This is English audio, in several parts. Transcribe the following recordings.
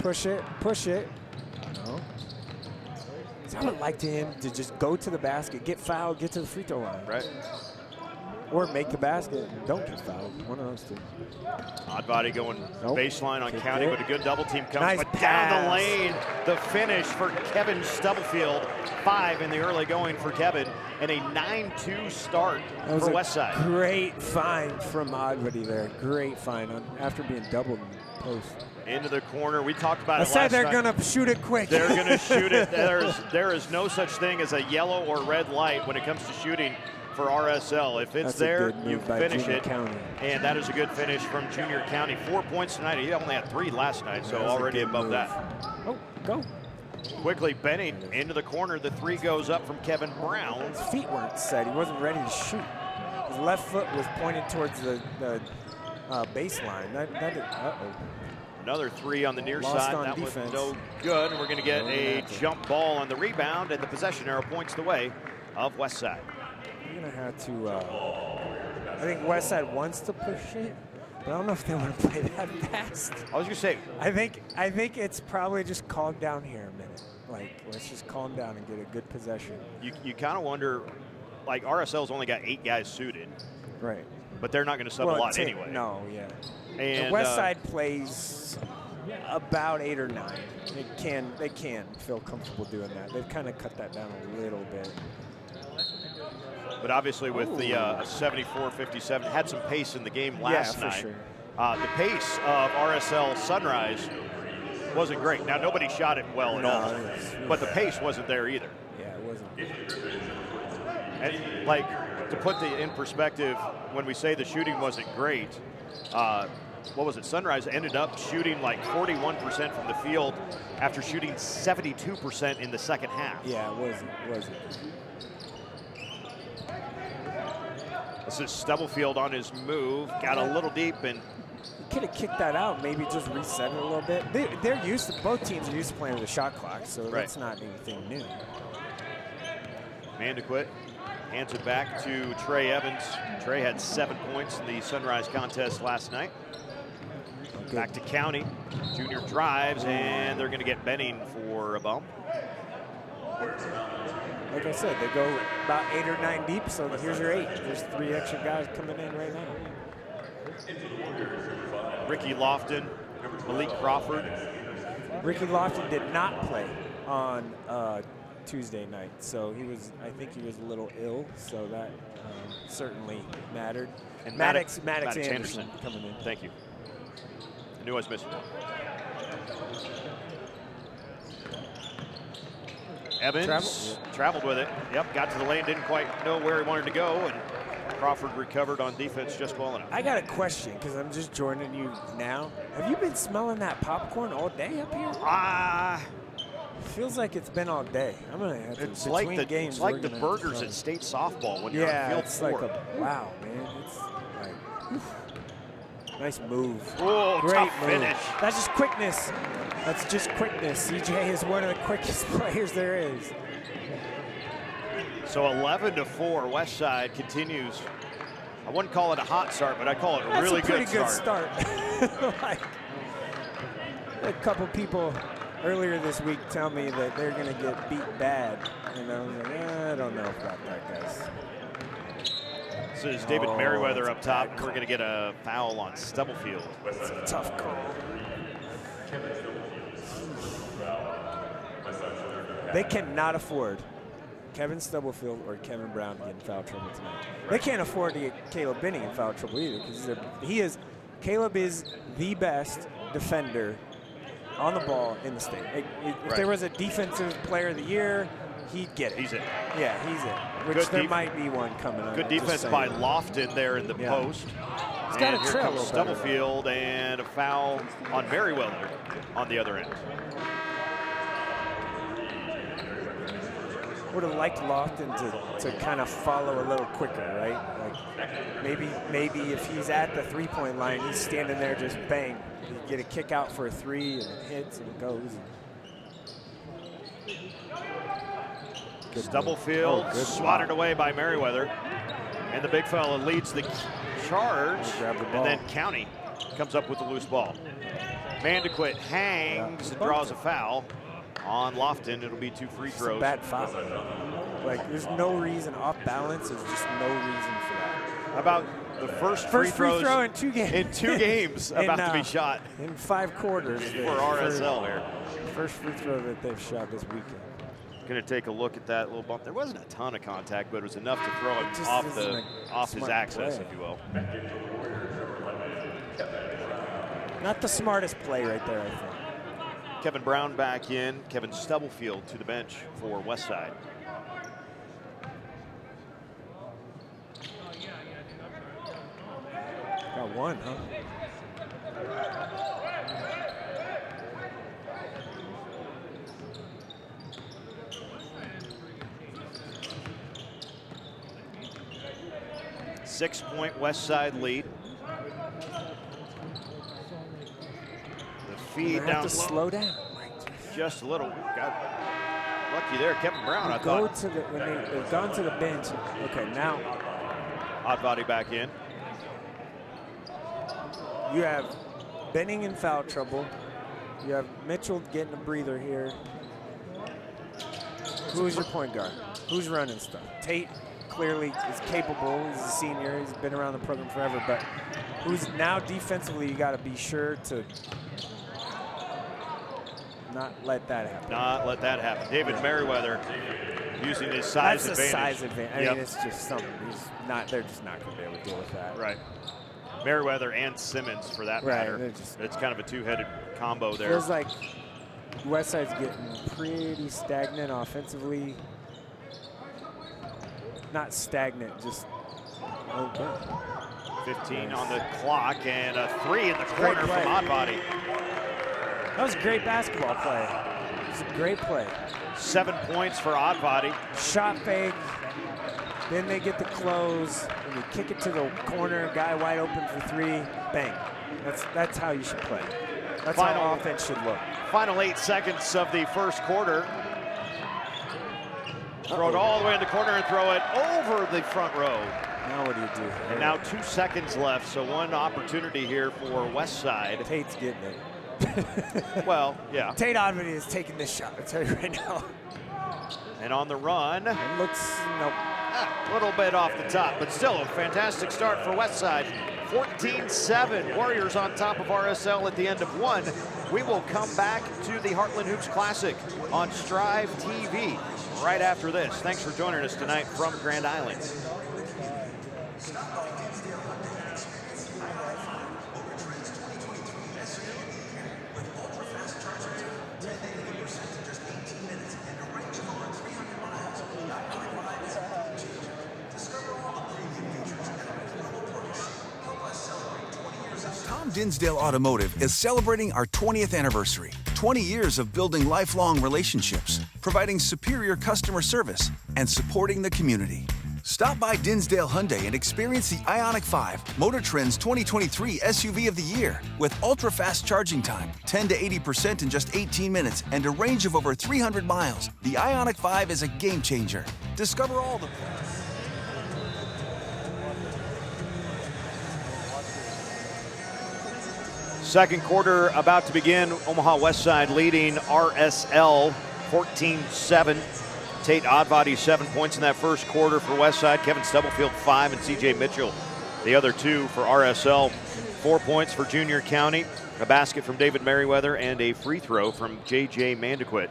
Push it. No. I would like him to just go to the basket, get fouled, get to the free throw line. Right. Or make the basket and don't get fouled. One of those two. Odvody going baseline on County, but a good double team comes. Nice but pass. Down the lane, the finish for Kevin Stubblefield. 5 in the early going for Kevin, and a 9-2 start for Westside. Great find from Odvody there. Great find after being doubled in the post. Into the corner. We talked about it last night. I said they're going to shoot it quick. They're going to shoot it. There is no such thing as a yellow or red light when it comes to shooting for RSL. If it's there, you finish it. County. And that is a good finish from Junior County. 4 points tonight. He only had 3 last night, so already above that. Oh, go. Quickly, Benning into the corner. The 3 goes up from Kevin Brown. His feet weren't set. He wasn't ready to shoot. His left foot was pointed towards the baseline. Uh-oh. Another 3 on the near side. That defense. Was no good. And we're going to get a jump ball on the rebound, and the possession arrow points the way of Westside. You're going to have to, I think Westside wants to push it, but I don't know if they want to play that fast. I was going to say. I think it's probably just calm down here a minute. Like, let's just calm down and get a good possession. You kind of wonder, like, RSL's only got 8 guys suited. Right. But they're not going to sub a lot anyway. No, yeah. And the Westside plays about 8 or 9. They can feel comfortable doing that. They've kind of cut that down a little bit. But obviously with the 74-57, had some pace in the game last night. Sure. The pace of RSL Sunrise wasn't great. Now, nobody shot it well at all, but the pace wasn't there either. Yeah, it wasn't. And, like, to put in perspective, when we say the shooting wasn't great, what was it? Sunrise ended up shooting like 41% from the field after shooting 72% in the second half. Yeah, it wasn't. This is Stubblefield on his move, got a little deep and could have kicked that out, maybe just reset it a little bit. They're used to, both teams are used to playing with a shot clock, so that's not anything new. Man to quit. Hands it back to Trey Evans. Trey had 7 points in the Sunrise contest last night. Back to County. Junior drives, and they're going to get Benning for a bump. Like I said, they go about 8 or 9 deep, so here's your 8. There's 3 extra guys coming in right now. Ricky Lofton, Malik Crawford. Ricky Lofton did not play on Tuesday night, so I think he was a little ill, so that certainly mattered. And Maddox Anderson coming in. Thank you. I knew I was missing one. Evans traveled with it. Yep, got to the lane, didn't quite know where he wanted to go, and Crawford recovered on defense just well enough. I got a question, because I'm just joining you now. Have you been smelling that popcorn all day up here? Feels like it's been all day. I'm gonna have to. It's like the burgers at state softball when you're on field 4. Like wow, man. It's like, oof. Nice move. Oh, great tough move. finish. That's just quickness. That's just quickness. CJ is one of the quickest players there is. So 11-4, Westside continues. I wouldn't call it a hot start, but I'd call it a really good start. Like, a couple people earlier this week tell me that they're going to get beat bad. And I was like, I don't know about that, guys. This is David Merriweather up top. We're going to get a foul on Stubblefield. It's a tough call. They cannot afford Kevin Stubblefield or Kevin Brown to get in foul trouble tonight. They can't afford to get Caleb Benning in foul trouble either, because Caleb is the best defender on the ball in the state. If there was a defensive player of the year, he'd get it. He's it. Yeah, he's it. Which there might be one coming up. Good defense by Lofton there in the post. He's got and a here trail. comes Stubblefield and a foul on Merriweather on the other end. Would have liked Lofton to kind of follow a little quicker, right? Like maybe if he's at the three-point line, he's standing there just bang. You get a kick out for a 3 and it hits and it goes. Stubblefield swatted away by Merriweather. And the big fella leads the charge. And then County comes up with the loose ball. Mandequit hangs and draws a foul on Lofton. It'll be 2 free throws. It's a bad foul. Like, there's no reason. Off balance, there's just no reason for that. How about the first free throws throw in 2 games. In 2 games about to be shot. In 5 quarters. For RSL here. First free throw that they've shot this weekend. Going to take a look at that little bump. There wasn't a ton of contact, but it was enough to throw it Just off his access, play. if you will. Not the smartest play right there, I think. Kevin Brown back in. Kevin Stubblefield to the bench for Westside. Got one, huh? Six-point Westside lead. The feed down low. Slow down. Just a little. Got lucky there, Kevin Brown. I thought. When they've gone to the bench. Okay, now. Odvody back in. You have Benning in foul trouble. You have Mitchell getting a breather here. Who's your point guard? Who's running stuff? Tate clearly is capable. He's a senior. He's been around the program forever. But who's now defensively, you got to be sure to not let that happen. Not let that happen. David Merriweather using his size advantage. That's a size advantage. I mean, it's just something. They're just not going to be able to deal with that. Right. Merriweather and Simmons, for that matter. It's kind of a two-headed combo there. Feels like Westside's getting pretty stagnant offensively. Not stagnant, just okay. 15 on the clock and a 3 in the corner from Odvody. That was a great basketball play. It was a great play. 7 points for Odvody. Shot fake. Then they get the close, and you kick it to the corner, guy wide open for 3, bang. That's how you should play. That's how offense should look. Final 8 seconds of the first quarter. Throw it all the way in the corner and throw it over the front row. Now what do you do? And now 2 seconds left, so one opportunity here for Westside. Tate's getting it. Well, yeah. Tate Odvody is taking this shot, I'll tell you right now. And on the run. It looks, nope. A little bit off the top, but still a fantastic start for Westside. 14-7, Warriors on top of RSL at the end of 1. We will come back to the Heartland Hoops Classic on Striv TV right after this. Thanks for joining us tonight from Grand Island. Dinsdale Automotive is celebrating our 20th anniversary. 20 years of building lifelong relationships, providing superior customer service, and supporting the community. Stop by Dinsdale Hyundai and experience the Ioniq 5, Motor Trend's 2023 SUV of the Year, with ultra-fast charging time, 10 to 80% in just 18 minutes, and a range of over 300 miles. The Ioniq 5 is a game changer. Discover all the... Second quarter about to begin. Omaha Westside leading RSL 14-7. Tate Odvody 7 points in that first quarter for Westside. Kevin Stubblefield 5 and CJ Mitchell the other 2 for RSL. 4 points for Junior County, a basket from David Merriweather, and a free throw from JJ Mandequit.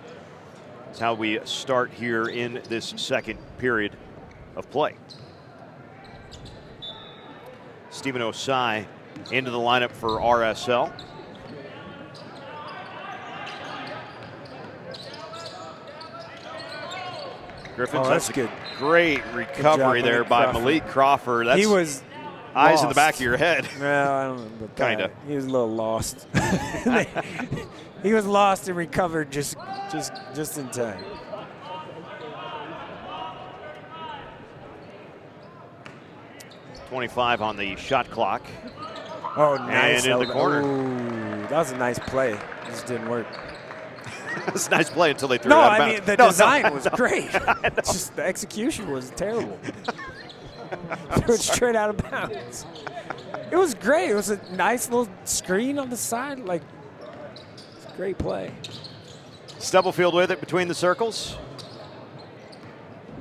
That's how we start here in this second period of play. Stephen Osai into the lineup for RSL. Griffins, that's good. Great recovery there by Malik Crawford. He was eyes lost. in the back of your head. No, I don't know. Kinda. He was a little lost. He was lost and recovered just in time. .25 on the shot clock. Oh, nice. And in the corner. Ooh, that was a nice play. It just didn't work. It's a nice play until they threw it out of bounds. The design was great. Just the execution was terrible. Threw it straight out of bounds. It was great. It was a nice little screen on the side. Like, Great play. Stubblefield with it between the circles.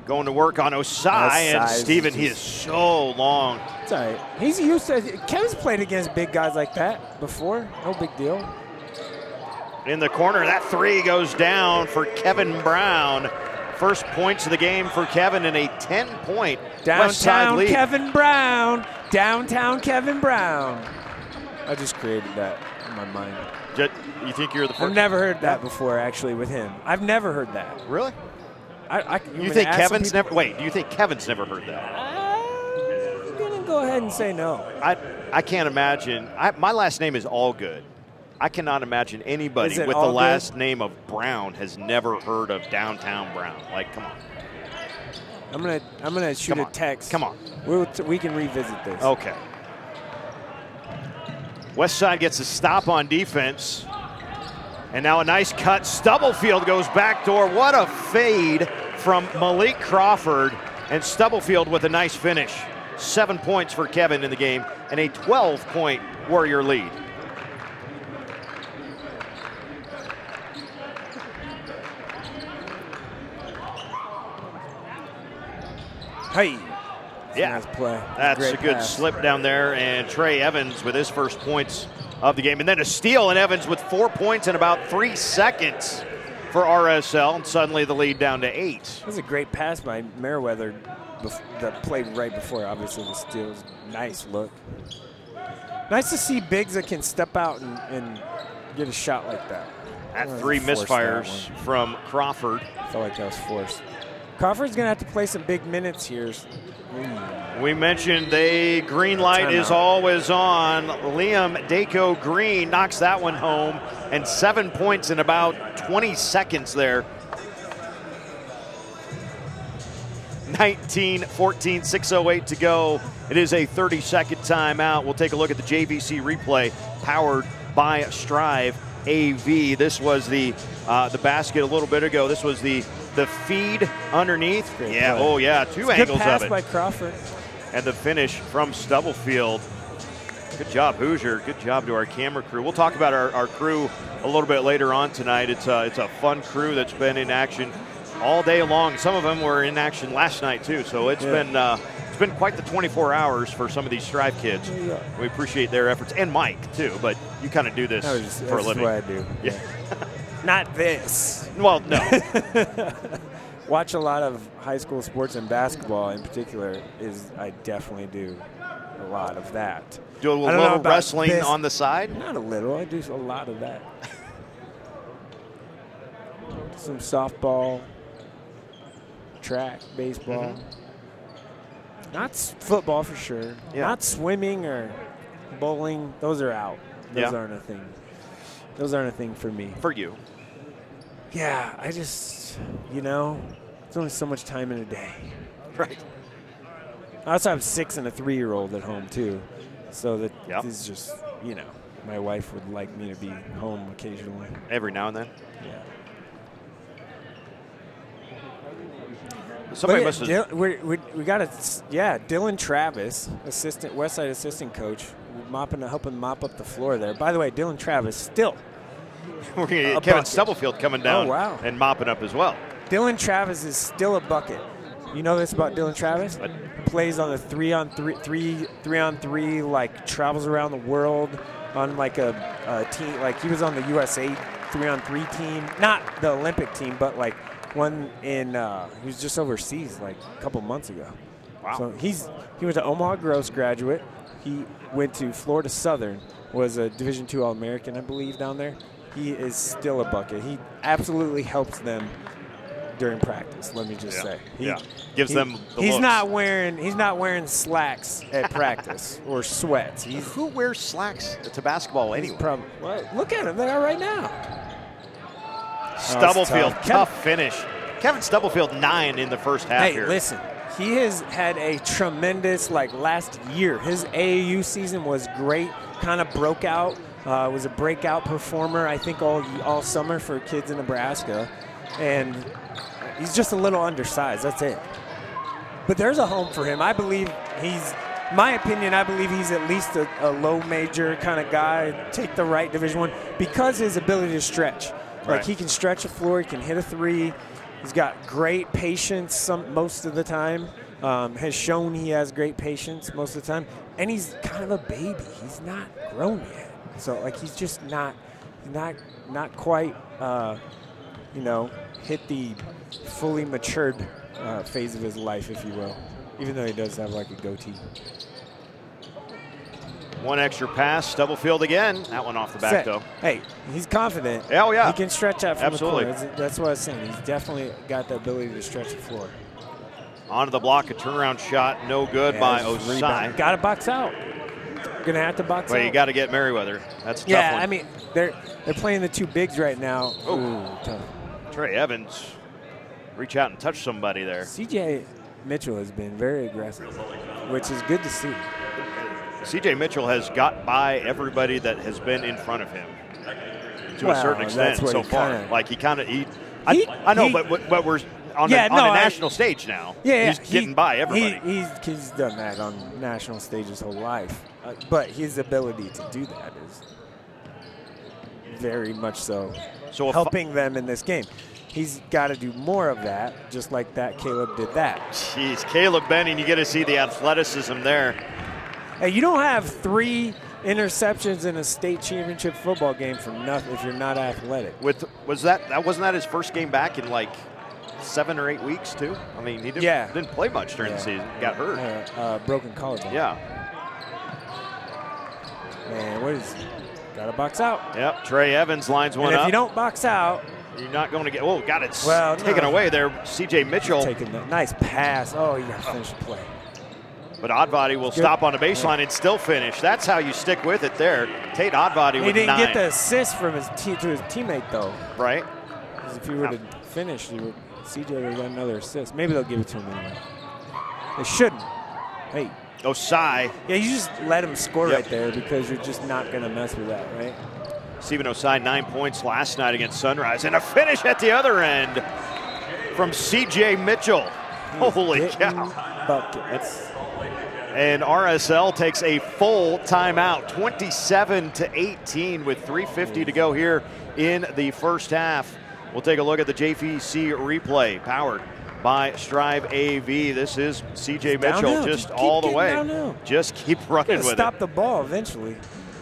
Going to work on Osai, and Steven, he is so long. It's all right. He's used to it. Kevin's played against big guys like that before. No big deal. In the corner, that three goes down for Kevin Brown. First points of the game for Kevin in a 10-point Westside lead. Kevin Brown. Downtown Kevin Brown. I just created that in my mind. You think you're the first? I've never heard that before, actually, with him. I've never heard that. Really? You think Kevin's never? Wait, do you think Kevin's never heard that? I'm gonna go ahead and say no. I can't imagine. My last name is Allgood. I cannot imagine anybody with the last name of Brown has never heard of Downtown Brown. Like, come on. I'm gonna shoot a text. Come on. We can revisit this. Okay. Westside gets a stop on defense. And now a nice cut. Stubblefield goes backdoor. What a fade from Malik Crawford. And Stubblefield with a nice finish. 7 points for Kevin in the game and a 12-point Warrior lead. Hey. Yeah, nice play. That's a good slip down there. And Trey Evans with his first points of the game. And then a steal, and Evans with 4 points in about 3 seconds for RSL. And suddenly the lead down to 8. That was a great pass by Merriweather that played right before, obviously, the steal. Nice look. Nice to see bigs that can step out and get a shot like that. At 3 misfires from Crawford. I felt like that was forced. Crawford's going to have to play some big minutes here. We mentioned the green light is always on. Liam Daco Green knocks that one home, and 7 points in about 20 seconds there. 19-14, 6:08 to go. It is a 30-second timeout. We'll take a look at the JVC replay powered by Striv AV. This was the basket a little bit ago. This was the feed underneath. Great yeah, play. oh yeah, two angles good pass of it. By Crawford. And the finish from Stubblefield. Good job, Hoosier. Good job to our camera crew. We'll talk about our crew a little bit later on tonight. It's a fun crew that's been in action all day long. Some of them were in action last night too. So it's been quite the 24 hours for some of these Strive kids. Yeah. We appreciate their efforts, and Mike too. But you kind of do this for a living. That's what I do. Yeah. Not this. Well, no. Watch a lot of high school sports, and basketball in particular I definitely do a lot of that. Do a little wrestling on the side? Not a little. I do a lot of that. Some softball, track, baseball. Mm-hmm. Not football for sure. Yeah. Not swimming or bowling. Those are out. Those aren't a thing. Those aren't a thing for me. For you. Yeah, I just, it's only so much time in a day. Right. I also have 6 and a 3-year-old at home, too. So that is just, my wife would like me to be home occasionally. Every now and then? Yeah. Somebody must have. We got Dylan Travis, Westside assistant coach, helping mop up the floor there. By the way, Dylan Travis still. We're going to get Kevin Stubblefield coming down and mopping up as well. Dylan Travis is still a bucket. You know this about Dylan Travis? Plays on the 3-on-3, like travels around the world on like a team. Like he was on the USA 3-on-3 team, not the Olympic team, but like one in. He was just overseas like a couple months ago. Wow. So he went to Omaha Gross graduate. He went to Florida Southern, was a Division II All-American, I believe, down there. He is still a bucket. He absolutely helps them during practice. Let me just say, gives them. He's looks. Not wearing slacks at practice or sweats. Who wears slacks to basketball anyway? Look at him. They are right now. Stubblefield, tough finish. Kevin Stubblefield 9 in the first half here. Hey, listen. He has had a tremendous last year. His AAU season was great. Kind of broke out. Was a breakout performer, I think, all summer for kids in Nebraska. And he's just a little undersized. That's it. But there's a home for him. I believe my opinion, I believe he's at least a low major kind of guy, take the right Division I, because his ability to stretch. Like he can stretch a floor, he can hit a three. He's got great patience most of the time. Has shown he has great patience most of the time. And he's kind of a baby. He's not grown yet. So, like, he's just not quite, hit the fully matured phase of his life, if you will, even though he does have, like, a goatee. One extra pass, Stubblefield again. That one off the back, though. Hey, he's confident. Oh, yeah. He can stretch out from Absolutely. the corner. That's what I was saying. He's definitely got the ability to stretch the floor. Onto the block, a turnaround shot, no good by Osai. Got to box out. Gonna have to box out. Well, you got to get Merriweather. That's a tough yeah, one. I mean, they're playing the two bigs right now. Ooh, tough. Trey Evans, reach out and touch somebody there. CJ Mitchell has been very aggressive, which is good to see. CJ Mitchell has got by everybody that has been in front of him to a certain extent so far. I know, but we're on a national stage now. Yeah, he's getting by everybody. He's done that on national stage his whole life. But his ability to do that is very much so helping them in this game. He's got to do more of that, just like that Caleb did that. Jeez, Caleb Benning, you get to see the athleticism there. Hey, you don't have 3 interceptions in a state championship football game for nothing if you're not athletic. Wasn't that his first game back in like 7 or 8 weeks too? I mean, he didn't play much during the season. Got hurt. Broken collarbone. Yeah. Man, what is? Got to box out. Yep. Trey Evans lines one up. If you don't box out, you're not going to get. Oh, got it taken away there. C.J. Mitchell taking the nice pass. Oh, you got to finish the play. But Odvody will stop on the baseline and still finish. That's how you stick with it there. Tate Odvody with 9. He didn't get the assist from his teammate, though. Right. Because if he would have finished, CJ would have got another assist. Maybe they'll give it to him anyway. They shouldn't. Hey. Osai. Yeah, you just let him score right there because you're just not going to mess with that, right? Stephen Osai, 9 points last night against Sunrise. And a finish at the other end from C.J. Mitchell. Holy cow. Buckets. And RSL takes a full timeout, 27-18 with 3:50 to go here in the first half. We'll take a look at the JVC replay powered by Striv AV. This is C.J. Mitchell just all the way. Just keep running with it. Stop the ball eventually.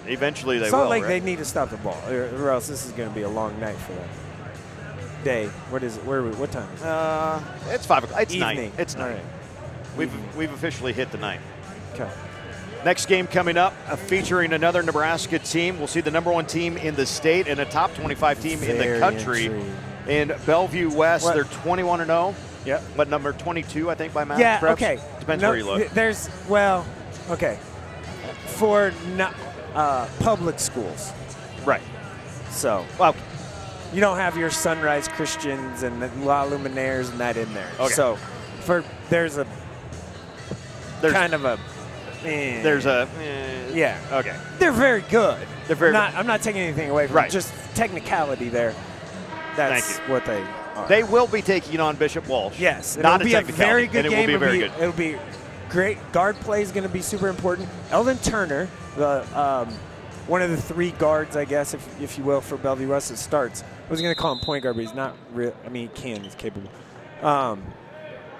Eventually they will. It's not like they need to stop the ball, or else this is going to be a long night for them. Day. What is it? What time is it? It's 5 o'clock. It's evening. night. It's night. Right. We've officially hit the night. Okay. Next game coming up, featuring another Nebraska team. We'll see the number 1 team in the state and a top 25 team in the country. In Bellevue West, they're 21-0. Yep. But number 22, I think, by math. Yeah. perhaps? Okay. Depends where you look. Okay. For public schools. Right. So. Well. You don't have your Sunrise Christians and the La Luminaires and that in there. Okay. So, there's yeah. Okay. They're very good. They're very. I'm not taking anything away from it. Just technicality there. That's what they are. They will be taking on Bishop Walsh. Yes. Not it'll be a very good game. It will be very good. It'll be great. Guard play is going to be super important. Eldon Turner, the one of the 3 guards, I guess, if you will, for Bellevue West that starts. I was going to call him point guard, but he's not real. I mean, he can. He's capable.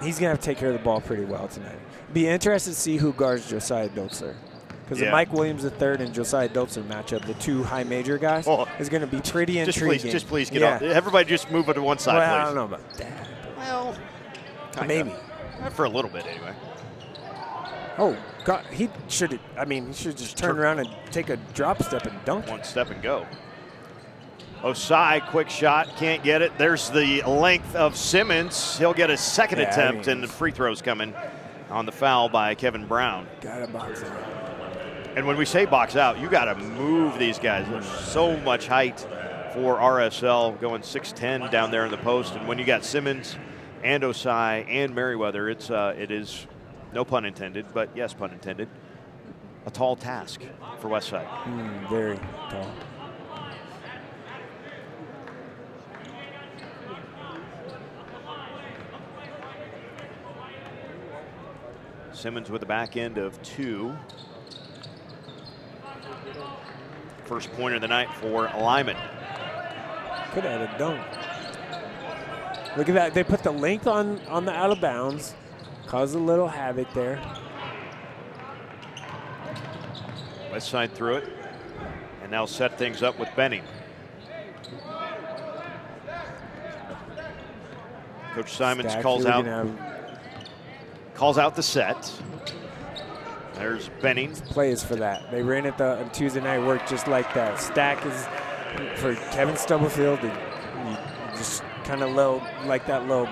He's going to have to take care of the ball pretty well tonight. Be interested to see who guards Josiah Dolzer. Because the Mike Williams III and Josiah Dolzer matchup, the 2 high major guys, is going to be pretty intriguing. Just please get off. Everybody just move it to one side, please. I don't know about that. Well, maybe. For a little bit, anyway. Oh, God. He should just turn around and take a drop step and dunk. One step and go. Osai, quick shot, can't get it. There's the length of Simmons. He'll get a second attempt, and the free throw's coming on the foul by Kevin Brown. Gotta box out. And when we say box out, you gotta move these guys. There's so much height for RSL, going 6'10" down there in the post. And when you got Simmons and Osai and Merriweather, it is, no pun intended, but yes, pun intended, a tall task for Westside. Very tall. Simmons with the back end of 2. First pointer of the night for Lyman. Could have had a dunk. Look at that. They put the length on the out of bounds. Caused a little havoc there. Westside threw it. And now set things up with Benning. Coach Simons calls out the set. There's Benning. Play is for that. They ran it on Tuesday night, worked just like that. Stack is for Kevin Stubblefield. He just kind of like that little,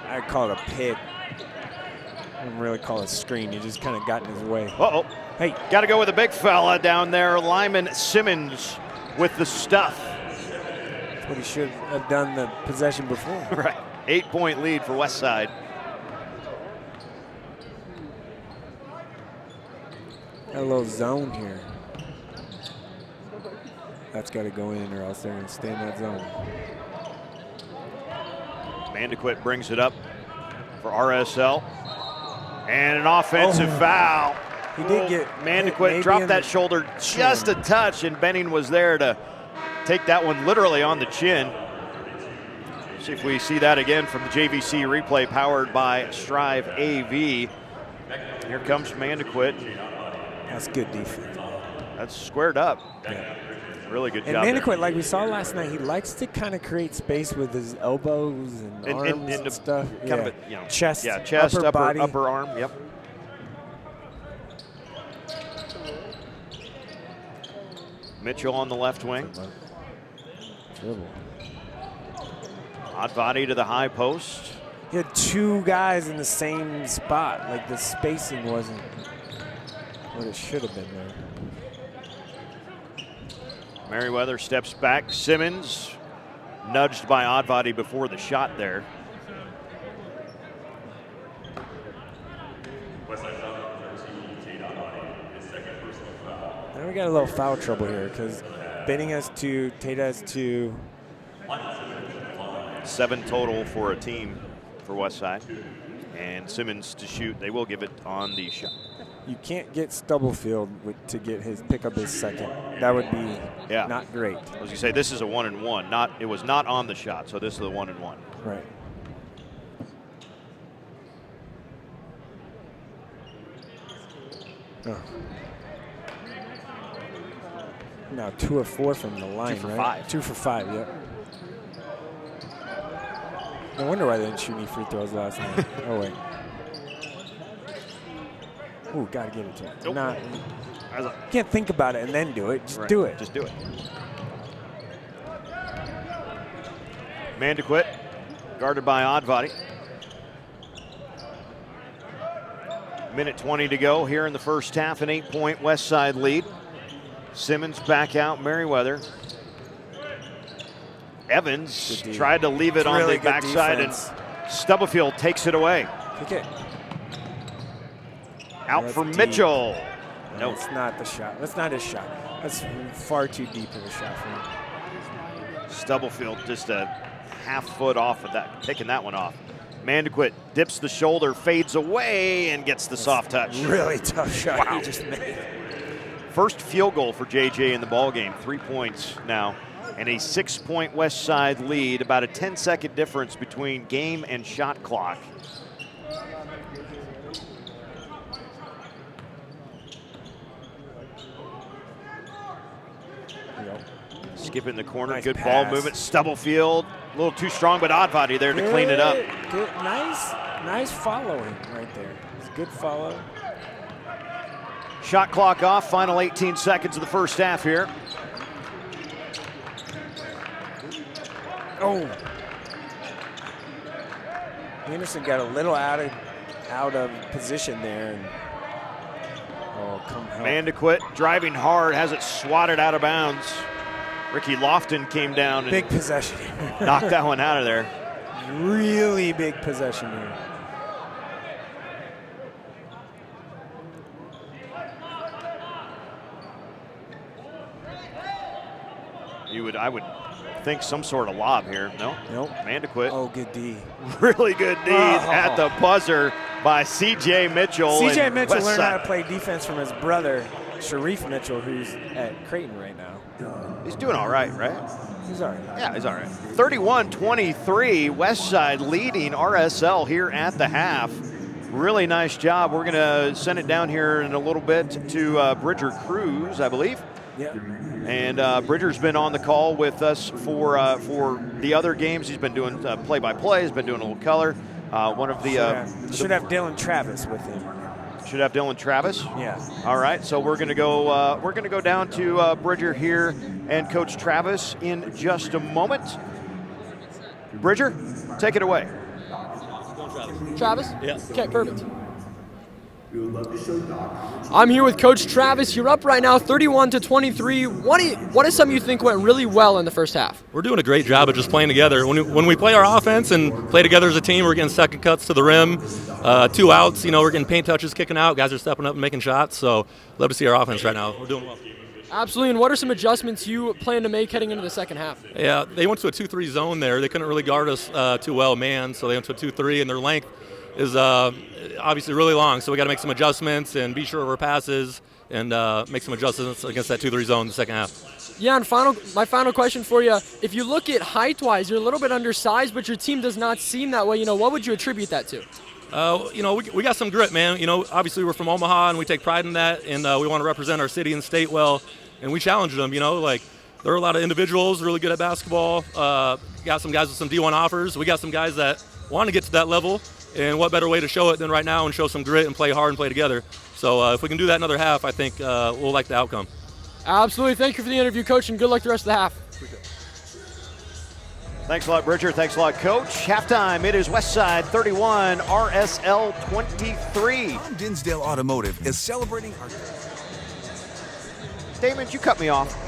I call it a pit. I don't really call it a screen. He just kind of got in his way. Uh-oh. Hey, got to go with the big fella down there. Lyman Simmons with the stuff. That's what he should have done the possession before. Right. 8-point lead for Westside. Got a little zone here. That's got to go in or else they're going to stay in that zone. Mandequit brings it up for RSL. And an offensive foul. He did get Mandequit dropped that shoulder just a touch, and Benning was there to take that one literally on the chin. See if we see that again from the JVC replay powered by Striv AV. Here comes Mandequit. That's good defense. That's squared up. Yeah. Really good and job. Mandequit, like we saw last night, he likes to kind of create space with his elbows and arms and stuff. Kind of a, chest, upper body. upper arm. Yep. Mitchell on the left wing. Dribble. Odvody to the high post. He had 2 guys in the same spot. Like the spacing wasn't what it should have been there. Merriweather steps back. Simmons nudged by Odvody before the shot there. Now we got a little foul trouble here because Benning has 2, Tate has 2. 7 total for a team for Westside. And Simmons to shoot. They will give it on the shot. You can't get Stubblefield to pick up his second. That would be not great. As you say, this is a 1-and-1. It was not on the shot, so this is a 1-and-1. Right. Oh. Now 2 of 4 from the line, 2 for right? 5. 2 for 5, yep. No wonder why they didn't shoot any free throws last night. Oh, wait. Ooh, gotta give it to him. Nope. Nah, can't think about it and then do it. Just do it. Just do it. Mandequit, guarded by Odvody. Minute 20 to go here in the first half. An 8-point Westside lead. Simmons back out. Merriweather. Evans tried to leave it on the backside, and Stubblefield takes it away. Kick it. Out for Mitchell. No, it's not the shot. That's not his shot. That's far too deep of a shot for him. Stubblefield just a half foot off of that, picking that one off. Mandequit dips the shoulder, fades away, and gets the soft touch. Really tough shot he just made. First field goal for JJ in the ballgame. 3 points now, and a 6-point Westside lead. About a 10-second difference between game and shot clock. Skipping the corner, nice good pass. ball movement. Stubblefield, a little too strong, but Odvody there to clean it up. Good, nice following right there. It's a good follow. Shot clock off, final 18 seconds of the first half here. Oh. Anderson got a little out of position there. And, come help. Mandequit driving hard, has it swatted out of bounds. Ricky Lofton came down and big possession. knocked that one out of there. Really big possession here. I would think some sort of lob here. No? Nope. Man to quit. Oh, good D. Really good D at the buzzer by C.J. Mitchell. C.J. Mitchell Westside. learned how to play defense from his brother, Sharif Mitchell, who's at Creighton right now. He's doing all right, right? He's all right. Yeah, he's all right. 31-23, Westside leading RSL here at the half. Really nice job. We're going to send it down here in a little bit to Bridger Cruz, I believe. Yeah. And Bridger's been on the call with us for the other games. He's been doing play-by-play. He's been doing a little color. One of the should have Dylan Travis with him. Should have Dylan Travis. Yeah. All right. So we're gonna go. We're gonna go down to Bridger here and Coach Travis in just a moment. Bridger, take it away. Travis? Yeah. Okay, perfect. I'm here with Coach Travis. You're up right now, 31-23. What is something you think went really well in the first half? We're doing a great job of just playing together. When we play our offense and play together as a team, we're getting second cuts to the rim, 2 outs. We're getting paint touches kicking out. Guys are stepping up and making shots. So love to see our offense right now. We're doing well. Absolutely. And what are some adjustments you plan to make heading into the second half? Yeah, they went to a 2-3 zone there. They couldn't really guard us too well, man. So they went to a 2-3, and their length is obviously really long, so we got to make some adjustments and be sure of our passes and make some adjustments against that 2-3 zone in the second half. Yeah, and my final question for you, if you look at height-wise, you're a little bit undersized, but your team does not seem that way. What would you attribute that to? We got some grit, man. Obviously we're from Omaha, and we take pride in that, and we want to represent our city and state well, and we challenge them, there are a lot of individuals really good at basketball. Got some guys with some D1 offers. We got some guys that want to get to that level. And what better way to show it than right now and show some grit and play hard and play together. So if we can do that another half, I think we'll like the outcome. Absolutely. Thank you for the interview, Coach, and good luck the rest of the half. Thanks a lot, Bridger. Thanks a lot, Coach. Halftime, it is Westside 31, RSL 23. Dinsdale Automotive is celebrating our... Damon, you cut me off.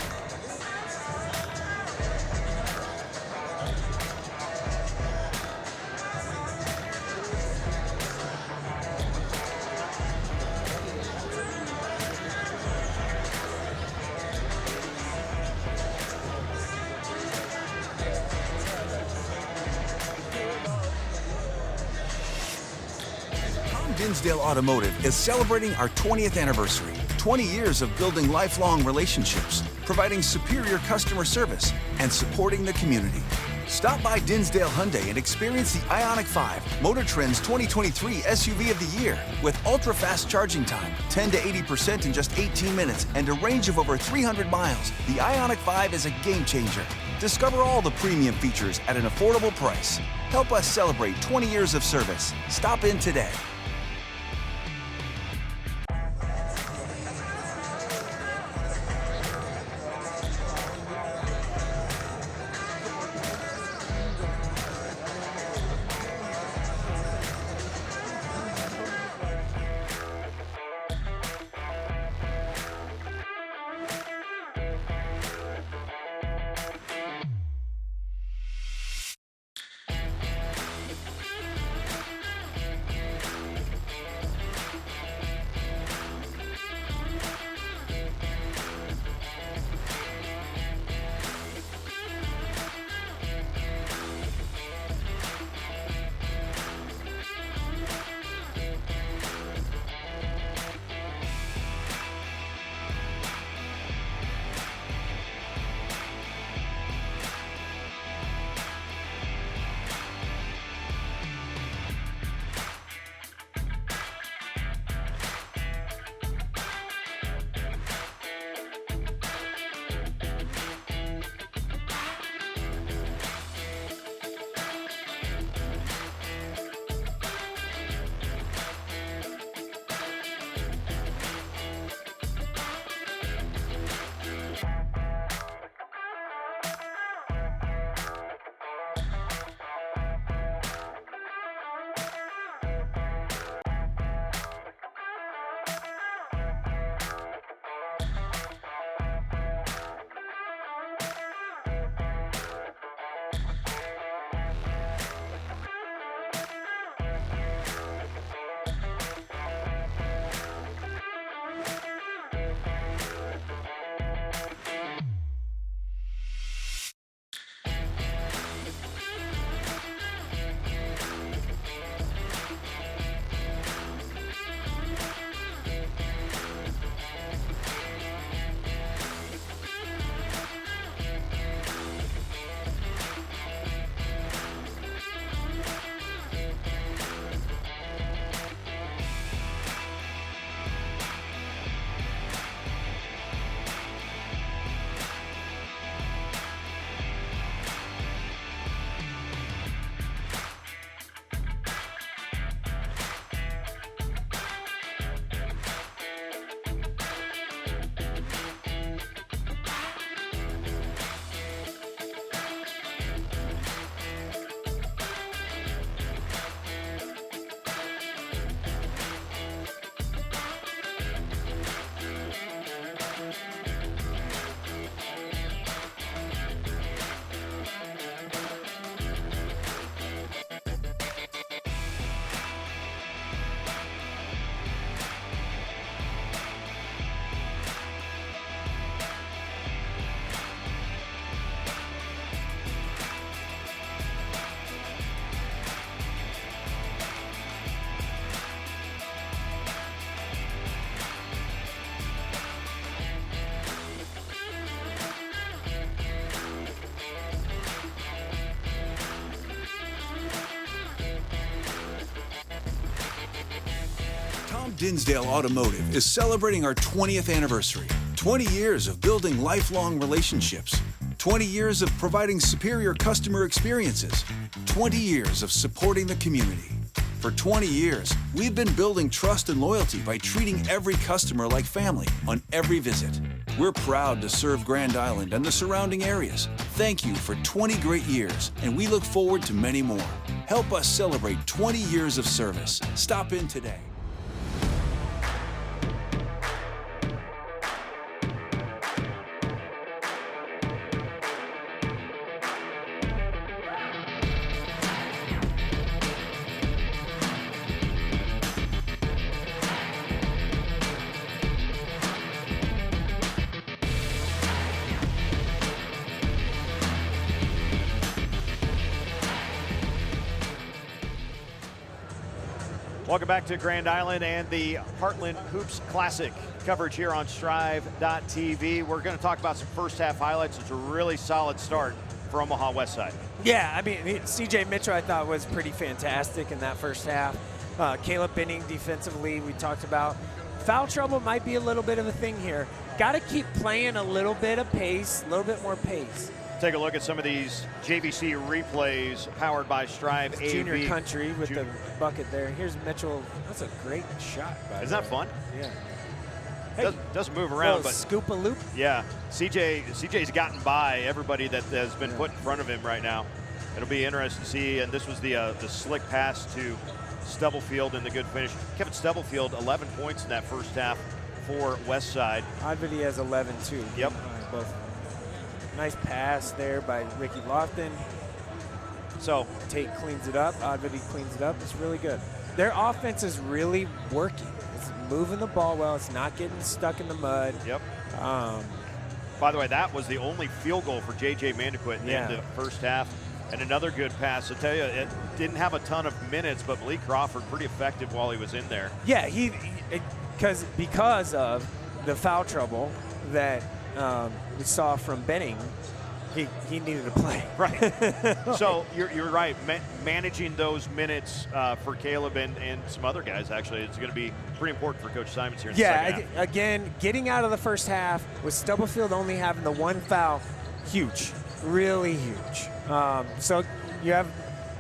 Dinsdale Automotive is celebrating our 20th anniversary. 20 years of building lifelong relationships, providing superior customer service, and supporting the community. Stop by Dinsdale Hyundai and experience the Ioniq 5, Motor Trend's 2023 SUV of the Year, with ultra-fast charging time, 10 to 80% in just 18 minutes, and a range of over 300 miles. The Ioniq 5 is a game changer. Discover all the premium features at an affordable price. Help us celebrate 20 years of service. Stop in today. Tom Dinsdale Automotive is celebrating our 20th anniversary. 20 years of building lifelong relationships. 20 years of providing superior customer experiences. 20 years of supporting the community. For 20 years, we've been building trust and loyalty by treating every customer like family on every visit. We're proud to serve Grand Island and the surrounding areas. Thank you for 20 great years, and we look forward to many more. Help us celebrate 20 years of service. Stop in today. Welcome back to Grand Island and the Heartland Hoops Classic coverage here on Striv.tv. We're going to talk about some first half highlights. It's a really solid start for Omaha Westside. Yeah, I mean, CJ Mitchell I thought was pretty fantastic in that first half. Caleb Benning defensively, we talked about. Foul trouble might be a little bit of a thing here. Got to keep playing a little bit of pace, a little bit more pace. Take a look at some of these JVC replays powered by Striv AV. Junior Country with the bucket there. Here's Mitchell. That's a great shot. Isn't that fun? Yeah. Hey, doesn't move around, but scoop a loop. Yeah, CJ's gotten by everybody that has been put in front of him right now. It'll be interesting to see. And this was the slick pass to Stubblefield and the good finish. Kevin Stubblefield, 11 points in that first half for Westside. Odvody has 11 too. Yep. Both. Nice pass there by Ricky Lofton. So Tate cleans it up. Odvody cleans it up. It's really good. Their offense is really working. It's moving the ball well. It's not getting stuck in the mud. Yep. By the way, that was the only field goal for J.J. Mandequit in the first half. And another good pass. I tell you, it didn't have a ton of minutes, but Malik Crawford pretty effective while he was in there. Yeah, because of the foul trouble that we saw from Benning, he needed to play. Right. So you're right. Managing those minutes for Caleb and some other guys, actually, it's going to be pretty important for Coach Simons here in the second half. Again, getting out of the first half with Stubblefield only having the one foul, huge, really huge. So you have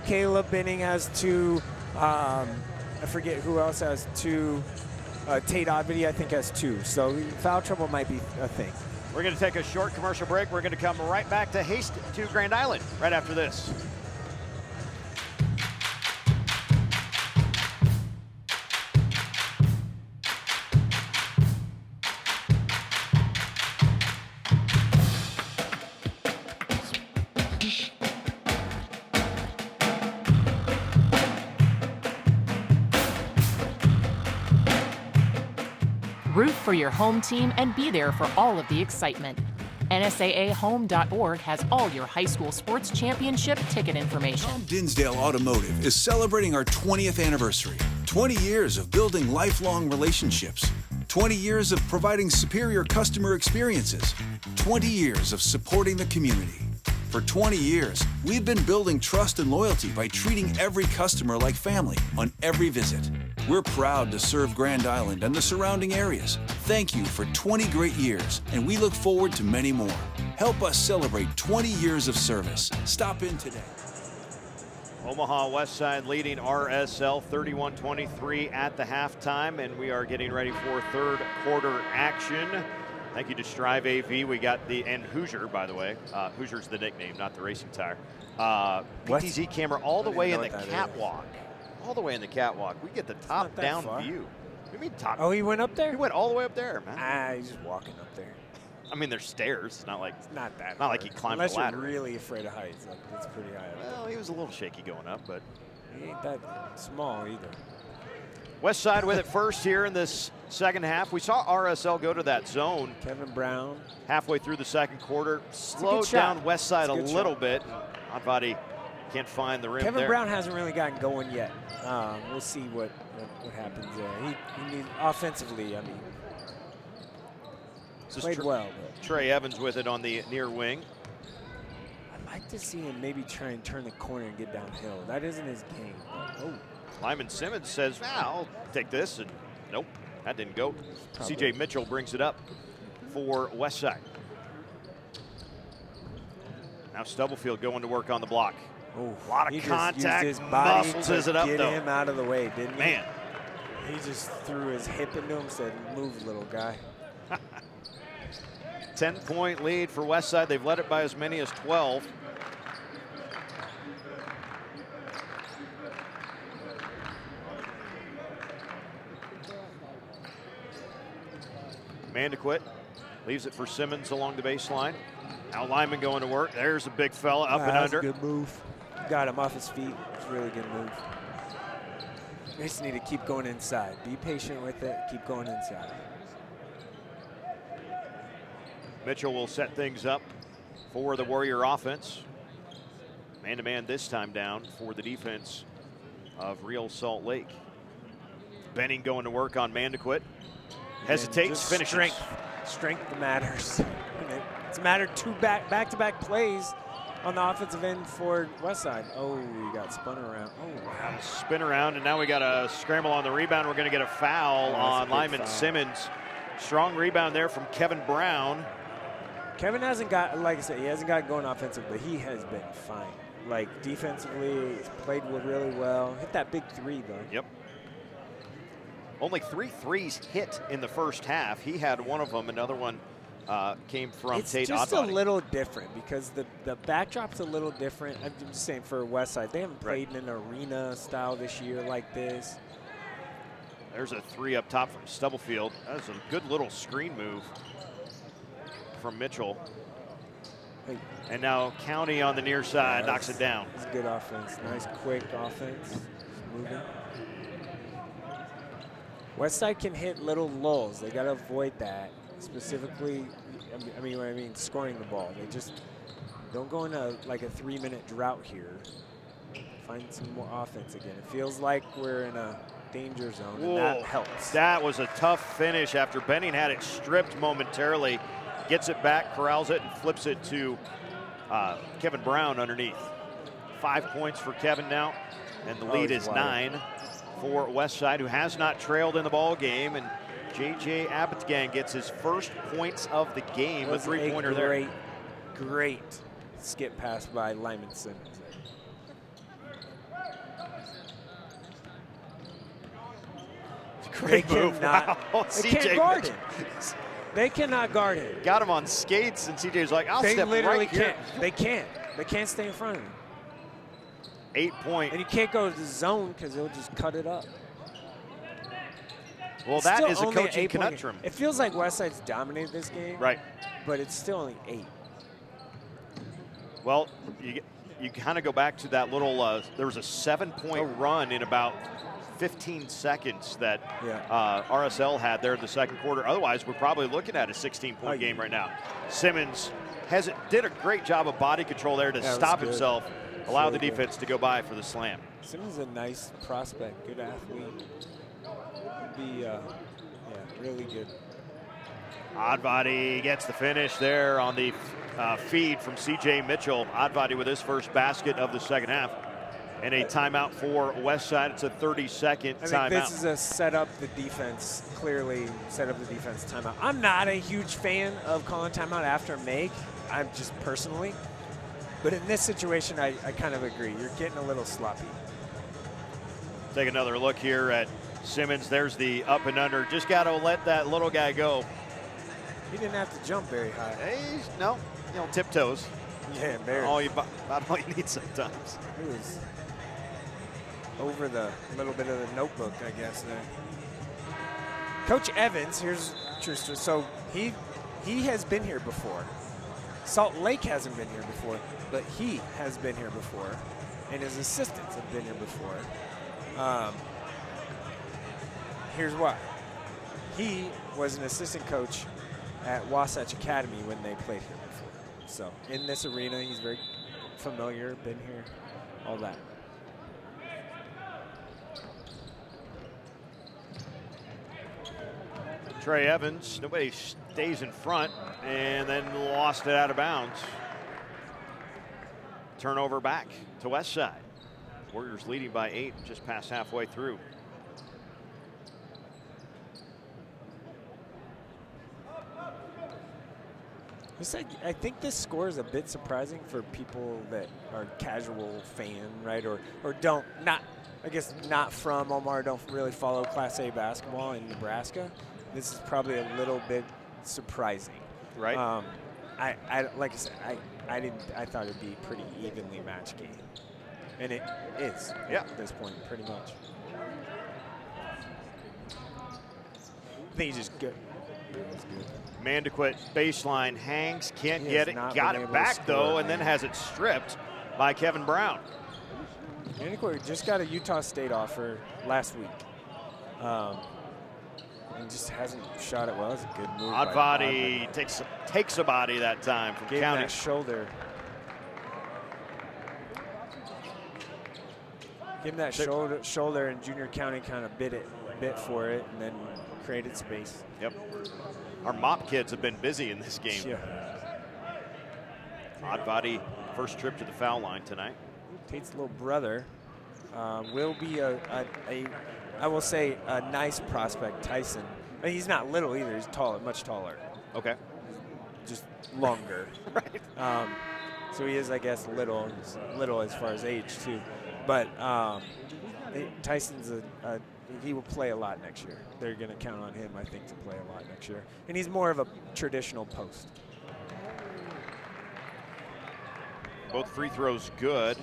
Caleb Benning has 2. I forget who else has 2. Tate Odvody, I think, has 2. So foul trouble might be a thing. We're going to take a short commercial break. We're going to come right back to Grand Island right after this. Root for your home team and be there for all of the excitement. NSAAHome.org has all your high school sports championship ticket information. Tom Dinsdale Automotive is celebrating our 20th anniversary. 20 years of building lifelong relationships. 20 years of providing superior customer experiences. 20 years of supporting the community. For 20 years, we've been building trust and loyalty by treating every customer like family on every visit. We're proud to serve Grand Island and the surrounding areas. Thank you for 20 great years, and we look forward to many more. Help us celebrate 20 years of service. Stop in today. Omaha Westside leading RSL 31-23 at the halftime, and we are getting ready for third quarter action. Thank you to Striv AV. We got and Hoosier, by the way. Hoosier's the nickname, not the racing tire. PTZ camera all the way in the catwalk. All the way in the catwalk. We get the top-down view. What do you mean top? Oh, he went up there? He went all the way up there, man. He's just walking up there. I mean, there's stairs. It's not like that. Not like he climbed a ladder. Unless you're really afraid of heights. Like, it's pretty high up. Well, he was a little shaky going up, but he ain't that small either. Westside with it first here in this second half. We saw RSL go to that zone. Kevin Brown. Halfway through the second quarter. Slowed down Westside a little bit. Odvody can't find the rim Kevin Brown hasn't really gotten going yet. We'll see what happens there. He needs offensively, I mean, played well. But Trey Evans with it on the near wing. I'd like to see him maybe try and turn the corner and get downhill. That isn't his game. Lyman Simmons says, I'll take this and Nope, that didn't go. CJ Mitchell brings it up for Westside. Now Stubblefield going to work on the block. Oh, a lot of contact, his body muscles it up get though. him out of the way, didn't he? Man. He just threw his hip into him, said, move, little guy. 10-point lead for Westside. They've led it by as many as 12. Mandequit leaves it for Simmons along the baseline. Now Lyman going to work. There's a big fella up and That's under. a good move. Got him off his feet. It's a really good move. You just need to keep going inside. Be patient with it. Keep going inside. Mitchell will set things up for the Warrior offense. Man-to-man this time down for the defense of Real Salt Lake. Benning going to work on Mandequit. Hesitates, finishes. Strength matters. It's mattered two back-to-back plays on the offensive end for Westside. Oh, we got spun around. Oh, wow. Spin around, and now we got a scramble on the rebound. We're going to get a foul on Lyman Simmons. Strong rebound there from Kevin Brown. Kevin hasn't got, like I said, he hasn't got going offensive, but he has been fine. Like, defensively, he's played really well. Hit that big three, though. Yep. Only 3 threes hit in the first half. He had one of them. Another one came from Tate Odvody. It's just a little different because the backdrop's a little different. I'm just saying for Westside, they haven't played in an arena style this year like this. There's a 3 up top from Stubblefield. That's a good little screen move from Mitchell. Hey. And now County on the near side knocks it down. It's good offense. Nice, quick offense. Just moving. Westside can hit little lulls. They got to avoid that. Specifically, I mean, scoring the ball. They just don't go in a 3-minute drought here. Find some more offense again. It feels like we're in a danger zone, and that helps. That was a tough finish after Benning had it stripped momentarily. Gets it back, corrals it, and flips it to Kevin Brown underneath. 5 points for Kevin now, and the lead is 9 for Westside, who has not trailed in the ball game. And J.J. Abbottgang gets his first points of the game. A three-pointer there. Great skip pass by Lyman Simmons. Great move. Wow. They can't guard him. They cannot guard him. Got him on skates, and CJ's like, I'll they step literally right here. They can't. They can't stay in front of him. 8-point. And you can't go to the zone because they'll just cut it up. Well, it's that is a only coaching an 8-point conundrum. It feels like Westside's dominated this game. Right. But it's still only 8. Well, you kind of go back to that little, there was a 7-point run in about 15 seconds that RSL had there in the second quarter. Otherwise, we're probably looking at a 16-point game right now. Simmons did a great job of body control there to stop himself, allow the defense to go by for the slam. Simmons is a nice prospect, good athlete. Be really good. Odvody gets the finish there on the feed from CJ Mitchell. Odvody with his first basket of the second half. And a timeout for Westside. It's a 30-second timeout. I think this is a set up the defense, clearly set up the defense timeout. I'm not a huge fan of calling timeout after a make. I'm just personally. But in this situation, I kind of agree. You're getting a little sloppy. Take another look here at Simmons. There's the up and under. Just got to let that little guy go. He didn't have to jump very high. No, tiptoes. Yeah, barely. About all you need sometimes. It was over the little bit of the notebook, I guess, there. Coach Evans, here's Trista. So he has been here before. Salt Lake hasn't been here before, but he has been here before, and his assistants have been here before. Here's why. He was an assistant coach at Wasatch Academy when they played here before. So in this arena, he's very familiar, been here, all that. Trey Evans, nobody stays in front, and then lost it out of bounds. Turnover back to Westside. Warriors leading by 8, just past halfway through. I think this score is a bit surprising for people that are casual fan, right? Or not from Omaha, don't really follow Class A basketball in Nebraska. This is probably a little bit surprising. Right. Like I said, I thought it'd be a pretty evenly matched game. And it is at this point, pretty much. I think he's just good. Mandequit baseline hangs, can't get it, not got been it able back to though, score, and then man. has it stripped by Kevin Brown. Mandequit just got a Utah State offer last week. And just hasn't shot it well. It's a good move. Odvody takes a body that time from Gave him County. that shoulder. Give him that shoulder, and Junior County kind of bit for it, and then created space. Yep. Our mop kids have been busy in this game. Yeah. Odvody, first trip to the foul line tonight. Tate's little brother will be I will say, a nice prospect, Tyson. I mean, he's not little either. He's taller, much taller. Okay. Just longer. Right. So he is, I guess, little. He's little as far as age, too. But Tyson's he will play a lot next year. They're going to count on him, I think, to play a lot next year. And he's more of a traditional post. Both free throws good.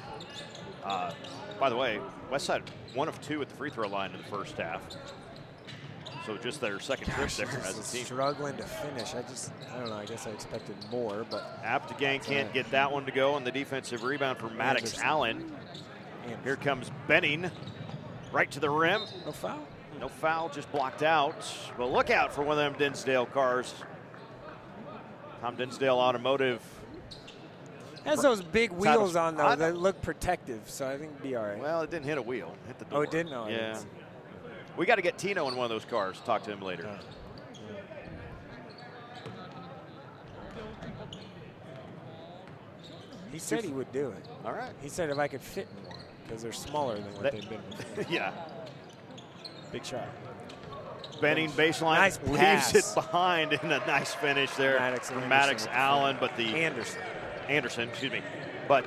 By the way, Westside 1 of 2 at the free throw line in the first half. So just their second trip there as a team. Struggling to finish. I don't know. I guess I expected more, but Abdegang can't get that one to go on the defensive rebound for Maddox Allen. Here comes Benning, right to the rim. No foul? No foul, just blocked out. But look out for one of them Dinsdale cars. Tom Dinsdale Automotive. Has those big wheels on, though, that look protective, so I think it'd be all right. Well, it didn't hit a wheel. Hit the door. Oh, it didn't? No, yeah. We got to get Tino in one of those cars. Talk to him later. He said he would do it. All right. He said if I could fit in one, because they're smaller than what they've been before. Yeah. Big shot. Benning baseline, Nice pass. leaves it behind, and a nice finish there from Maddox Allen, but the Anderson, excuse me. But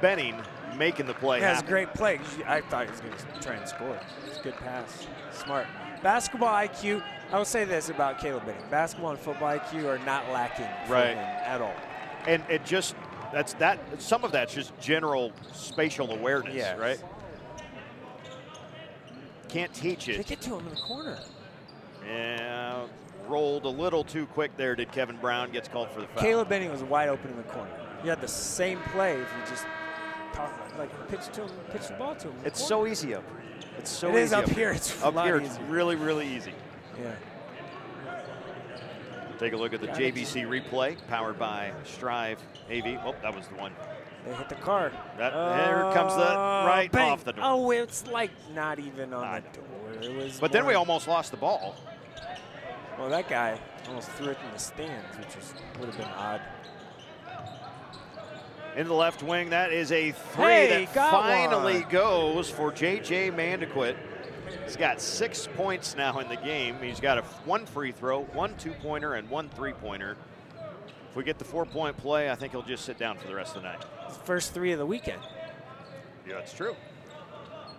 Benning making the play. Yeah, it's a great play. I thought he was going to try and score. It's a good pass. Smart. Basketball IQ, I will say this about Caleb Benning. Basketball and football IQ are not lacking for him at all. And it just, some of that's just general spatial awareness, right? Can't teach it. Kick it to him in the corner. Yeah, rolled a little too quick there, did Kevin Brown. Gets called for the foul. Caleb Benning was wide open in the corner. You had the same play if you just pitch the ball to him. It's so easy up. It's so easy. It is up here. It's up here. It's easier. really, really easy. Yeah. Take a look at the JVC replay, powered by Striv AV. Oh, that was the one. They hit the car. There comes the right bang. off the door. Oh, it's like not even on the door. It was. But then we almost lost the ball. Well, that guy almost threw it in the stands, which would have been odd. In the left wing, that is a three that finally goes for J.J. Mandequit. He's got 6 points now in the game. He's got one free throw, 1 2-pointer, and 1 3-pointer. If we get the 4-point play, I think he'll just sit down for the rest of the night. First 3 of the weekend. Yeah, that's true.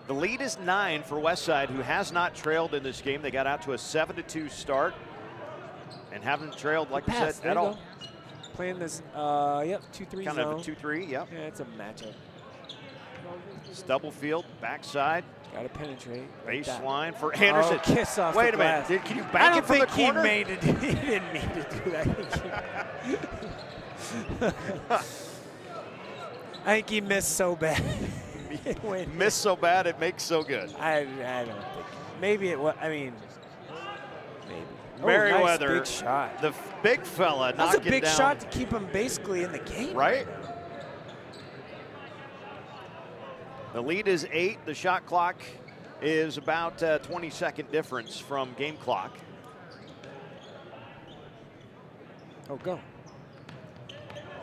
The lead is 9 for Westside, who has not trailed in this game. They got out to a 7-2 start and haven't trailed, like I said, at all. Playing this, 2-3 kind zone. of a 2-3, yep. Yeah, it's a matchup. Stubblefield, backside. Got to penetrate. Baseline for Anderson. Oh, kiss off Wait the a minute. glass. Can you bank it from the corner? I don't think he made it. He didn't mean to do that. I think he missed so bad. Missed so bad, it makes so good. I don't think. Maybe it was. I mean, maybe. Merriweather, nice big shot. the big fella, That's a knocking big down. shot to keep him basically in the game. Right? The lead is 8. The shot clock is about a 20-second difference from game clock. Oh, go.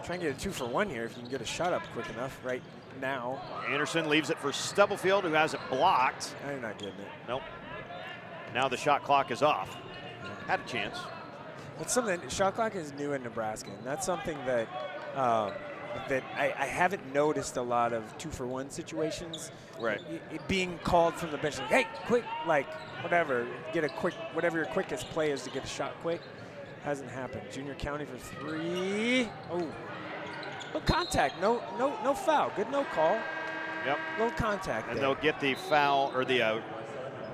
Try and get a 2-for-1 here if you can get a shot up quick enough right now. Anderson leaves it for Stubblefield, who has it blocked. No, you're not getting it. Nope. Now the shot clock is off. Had a chance. That's something, shot clock is new in Nebraska, and that's something that that I haven't noticed a lot of 2-for-1 situations. Right. It being called from the bench, like, hey, quick, like, whatever, get a quick, whatever your quickest play is to get a shot quick. Hasn't happened. Junior County for 3. Oh, no contact, no foul. Good no call. Yep. Little contact And there. they'll get the foul or the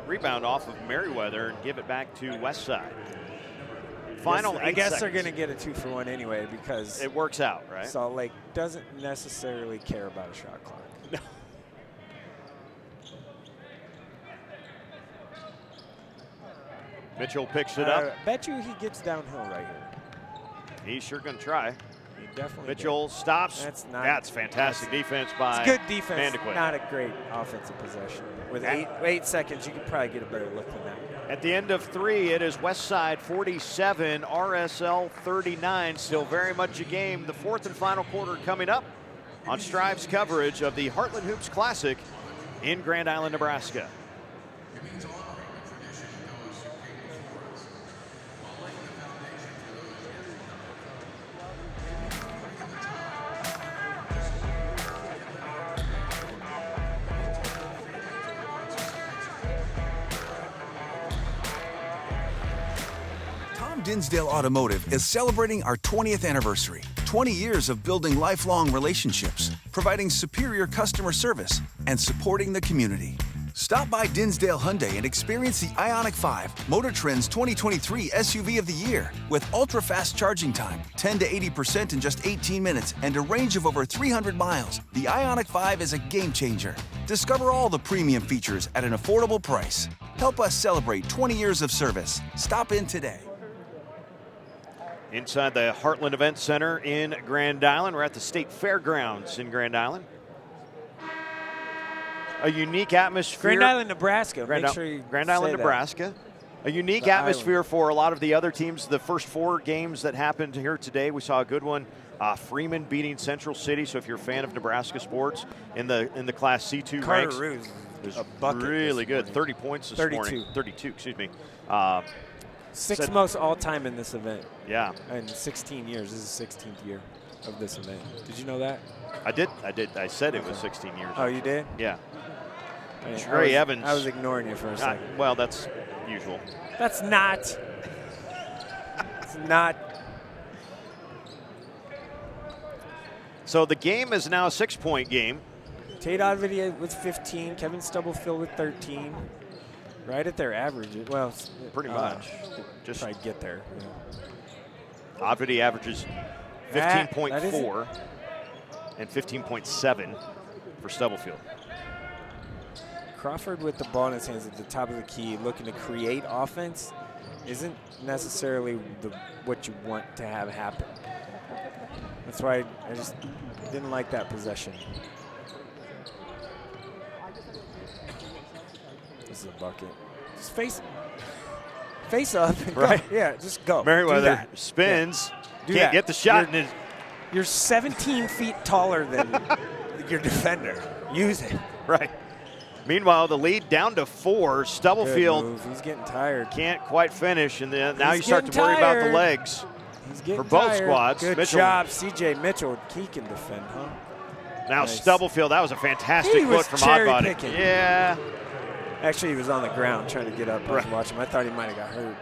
rebound off of Merriweather and give it back to Westside. Final I guess they're seconds. going to get a 2-for-1 anyway because It works out, right? Salt Lake doesn't necessarily care about a shot clock. No. Mitchell picks it up. Bet you he gets downhill right here. He's sure going to try. He definitely Mitchell stops. That's fantastic defense by It's good defense, Vandequist. not a great offensive possession. With 8 seconds, you could probably get a better look than that. At the end of 3, it is Westside 47, RSL 39. Still very much a game. The 4th and final quarter coming up on Striv's coverage of the Heartland Hoops Classic in Grand Island, Nebraska. Dinsdale Automotive is celebrating our 20th anniversary. 20 years of building lifelong relationships, providing superior customer service, and supporting the community. Stop by Dinsdale Hyundai and experience the Ioniq 5, Motor Trend's 2023 SUV of the Year, with ultra-fast charging time, 10 to 80% in just 18 minutes, and a range of over 300 miles. The Ioniq 5 is a game changer. Discover all the premium features at an affordable price. Help us celebrate 20 years of service. Stop in today. Inside the Heartland Event Center in Grand Island. We're at the State Fairgrounds in Grand Island. A unique atmosphere. Grand Island, Nebraska. Grand Make sure you Grand say Island, that. Nebraska. A unique The atmosphere island. for a lot of the other teams. The first 4 games that happened here today, we saw a good one. Freeman beating Central City. So if you're a fan of Nebraska sports in the Class C2 Carter ranks, Ruse was a bucket really this good. morning. 30 points this 32. morning. 32, excuse me. 6th most all-time in this event. Yeah. In 16 years. This is the 16th year of this event. Did you know that? I did. I said it was 16 years. Oh, you did? Yeah. Trey Evans. I was ignoring you for a second. Well, that's usual. That's not. It's not. So the game is now a 6-point game. Tate Odvody with 15. Kevin Stubblefield with 13. Right at their average. Well, Pretty much. Just try to get there. Yeah. Odvody averages That 15.4 and 15.7 for Stubblefield. Crawford with the ball in his hands at the top of the key, looking to create offense, isn't necessarily what you want to have happen. That's why I just didn't like that possession. This is a bucket. Just face up. And Right. Go. Yeah, just go. Merriweather Do that. spins. Yeah. Do Can't that. get the shot. And You're 17 feet taller than your defender. Use it. right. Meanwhile, the lead down to 4. Good Stubblefield move. He's getting tired. can't quite finish, and then now you He's start to getting worry about the tired. legs. He's getting For both tired. squads, Good Mitchell- job, C.J. Mitchell. He can defend, huh? Now Nice. Stubblefield, that was a fantastic He was foot from cherry Odvody. picking. Yeah. Actually, he was on the ground trying to get up. I was Right. watching him. I thought he might have got hurt.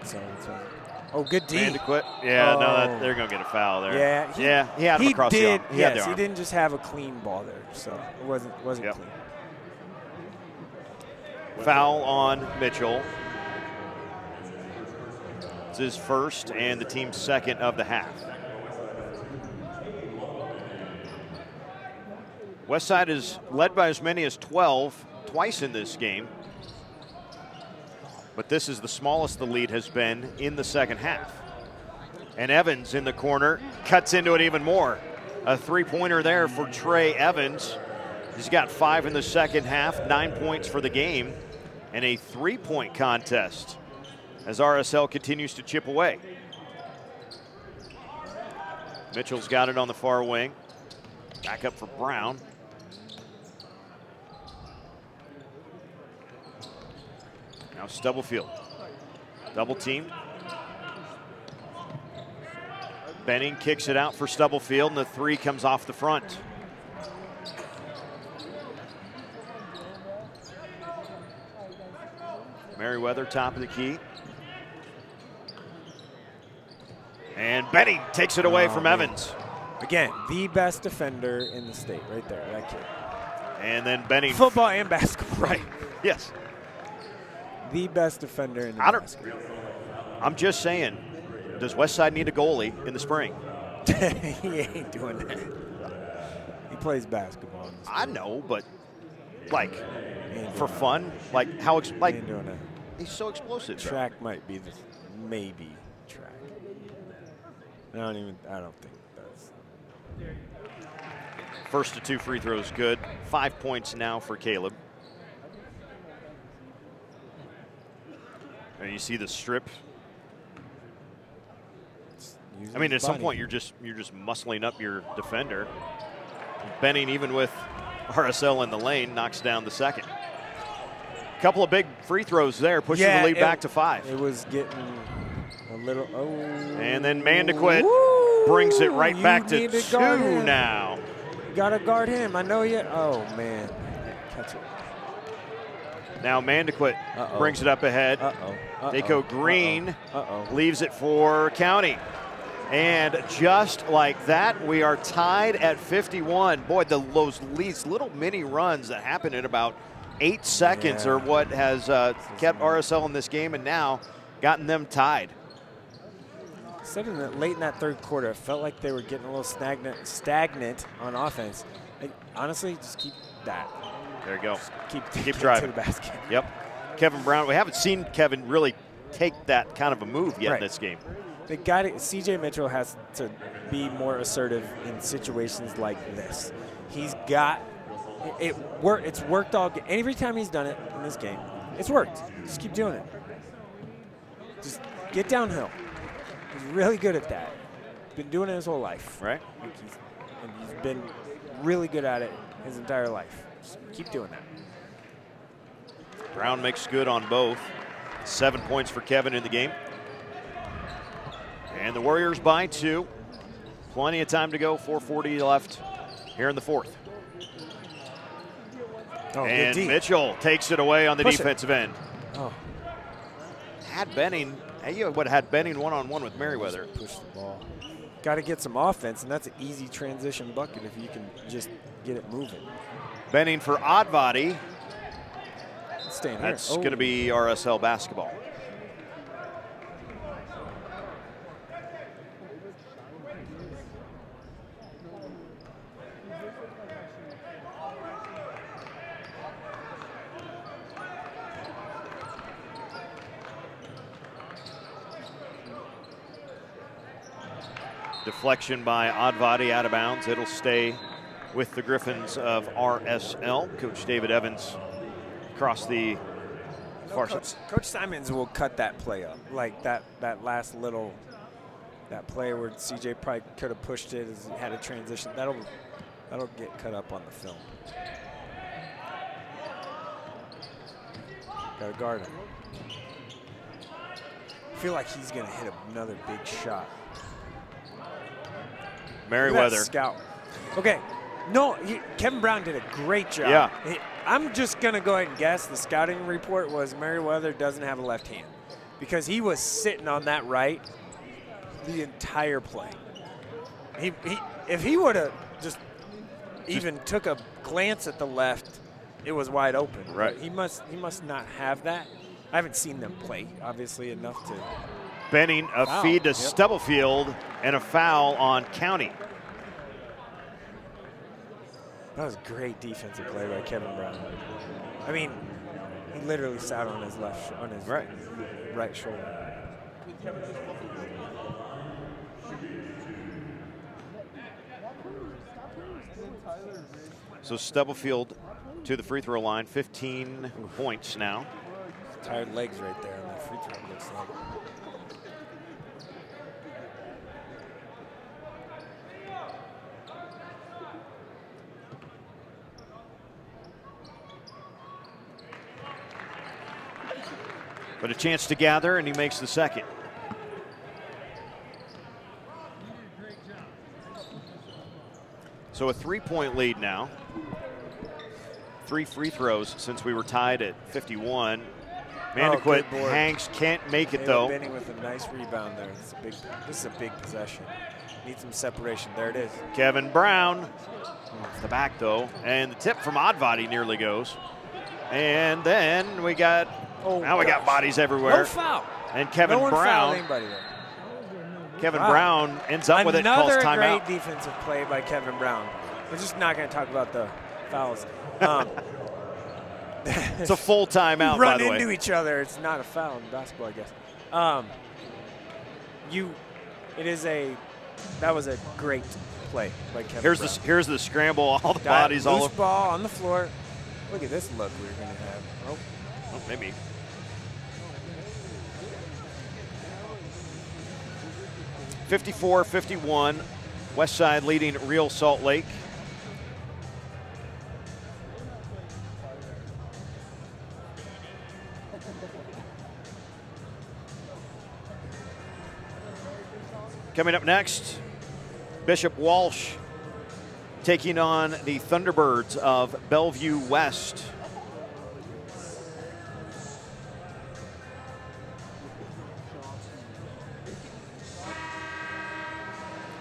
Oh, good D. Vandequist. Yeah, no, Oh. they're going to get a foul there. Yeah, he had him across the arm. He had the Yes, he arm. didn't just have a clean ball there, so it wasn't Yep. clean. Foul on Mitchell. It's his first and the team's second of the half. Westside is led by as many as 12 twice in this game. But this is the smallest the lead has been in the second half. And Evans in the corner cuts into it even more. A 3-pointer there for Trey Evans. He's got 5 in the second half, 9 points for the game, and a 3-point contest as RSL continues to chip away. Mitchell's got it on the far wing. Back up for Brown. Now Stubblefield. Double teamed. Benning kicks it out for Stubblefield, and the three comes off the front. Merriweather, top of the key. And Benning takes it away from Evans. Again, the best defender in the state right there, that kid. And then Benning. Football and basketball. Right, yes. The best defender in Nebraska. I'm just saying, does Westside need a goalie in the spring? He ain't doing that. He plays basketball. I know, but like for fun, like how like ain't doing that. He's so explosive. Track might be the maybe track. I don't think that's. First of 2 free throws, good. 5 points now for Caleb. And you see the strip. I mean, at some point you're just muscling up your defender. Benning, even with RSL in the lane, knocks down the second. Couple of big free throws there, pushing the lead back to 5. It was getting a little. And then Mandequit brings it right back to 2 now. Gotta guard him. I know you. Oh man, catch it. Now Mandequit brings it up ahead. Daco Green leaves it for County. And just like that, we are tied at 51. Boy, these little mini runs that happen in about 8 seconds are what has kept RSL in this game and now gotten them tied. Said late in that third quarter, it felt like they were getting a little stagnant on offense. Honestly, just keep that. There you go. Just keep driving to the basket. Yep. Kevin Brown. We haven't seen Kevin really take that kind of a move yet in this game. They got it. CJ Mitchell has to be more assertive in situations like this. He's got it. It's worked all. Every time he's done it in this game, it's worked. Just keep doing it. Just get downhill. He's really good at that. Been doing it his whole life. Right. He's been really good at it his entire life. Just keep doing that. Brown makes good on both. 7 points for Kevin in the game. And the Warriors by 2. Plenty of time to go. 4:40 left here in the fourth. And Mitchell takes it away on the defensive end. Had Benning one-on-one with Merriweather. Push the ball. Got to get some offense, and that's an easy transition bucket if you can just get it moving. Benning for Odvody. Staying here. That's going to be RSL basketball. Deflection by Odvody out of bounds. It'll stay with the Griffins of RSL. Coach David Evans across the far side. Coach Simons will cut that play up. Like that last little, that play where CJ probably could have pushed it as he had a transition. That'll get cut up on the film. Gotta guard him. I feel like he's gonna hit another big shot. Merriweather. Scout. Okay. No, Kevin Brown did a great job. Yeah. I'm just going to go ahead and guess the scouting report was Merriweather doesn't have a left hand because he was sitting on that right the entire play. If he would have just even took a glance at the left, it was wide open. Right. He must not have that. I haven't seen them play, obviously, enough to. Benning, a feed to Stubblefield, and a foul on County. That was great defensive play by Kevin Brown. I mean, he literally sat on his right shoulder. So Stubblefield to the free throw line, 15 points now. Tired legs right there on that free throw, looks like. But a chance to gather, and he makes the second. So a 3-point lead now. 3 free throws since we were tied at 51. Mandequit, Hanks can't make it though. Benning with a nice rebound there. This is a big possession. Need some separation. There it is. Kevin Brown off the back though, and the tip from Odvody nearly goes. And then we got we got bodies everywhere. No foul. And Kevin no one Brown. fouled anybody there. Kevin Brown ends up with it, calls timeout. Another great defensive play by Kevin Brown. We're just not going to talk about the fouls. It's a full timeout, by the way. Run into each other. It's not a foul in basketball, I guess. That was a great play by Kevin Brown. Here's the scramble. All the bodies all over. Ball on the floor. Look at this look we're going to have. Oh, maybe. (54-51). Westside leading Real Salt Lake. Coming up next, Bishop Walsh taking on the Thunderbirds of Bellevue West.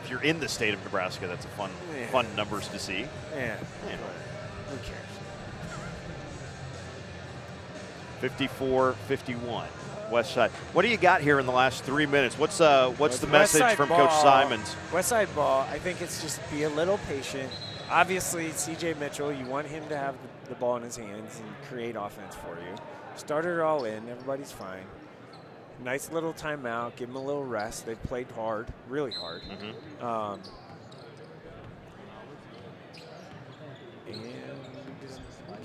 If you're in the state of Nebraska, that's a fun numbers to see. Yeah. Who cares? 54-51. Westside. What do you got here in the last 3 minutes? What's the message from Coach Simons? Westside ball, I think it's just be a little patient. Obviously, CJ Mitchell, you want him to have the ball in his hands and create offense for you. Started it all in. Everybody's fine. Nice little timeout. Give them a little rest. They've played hard, really hard. And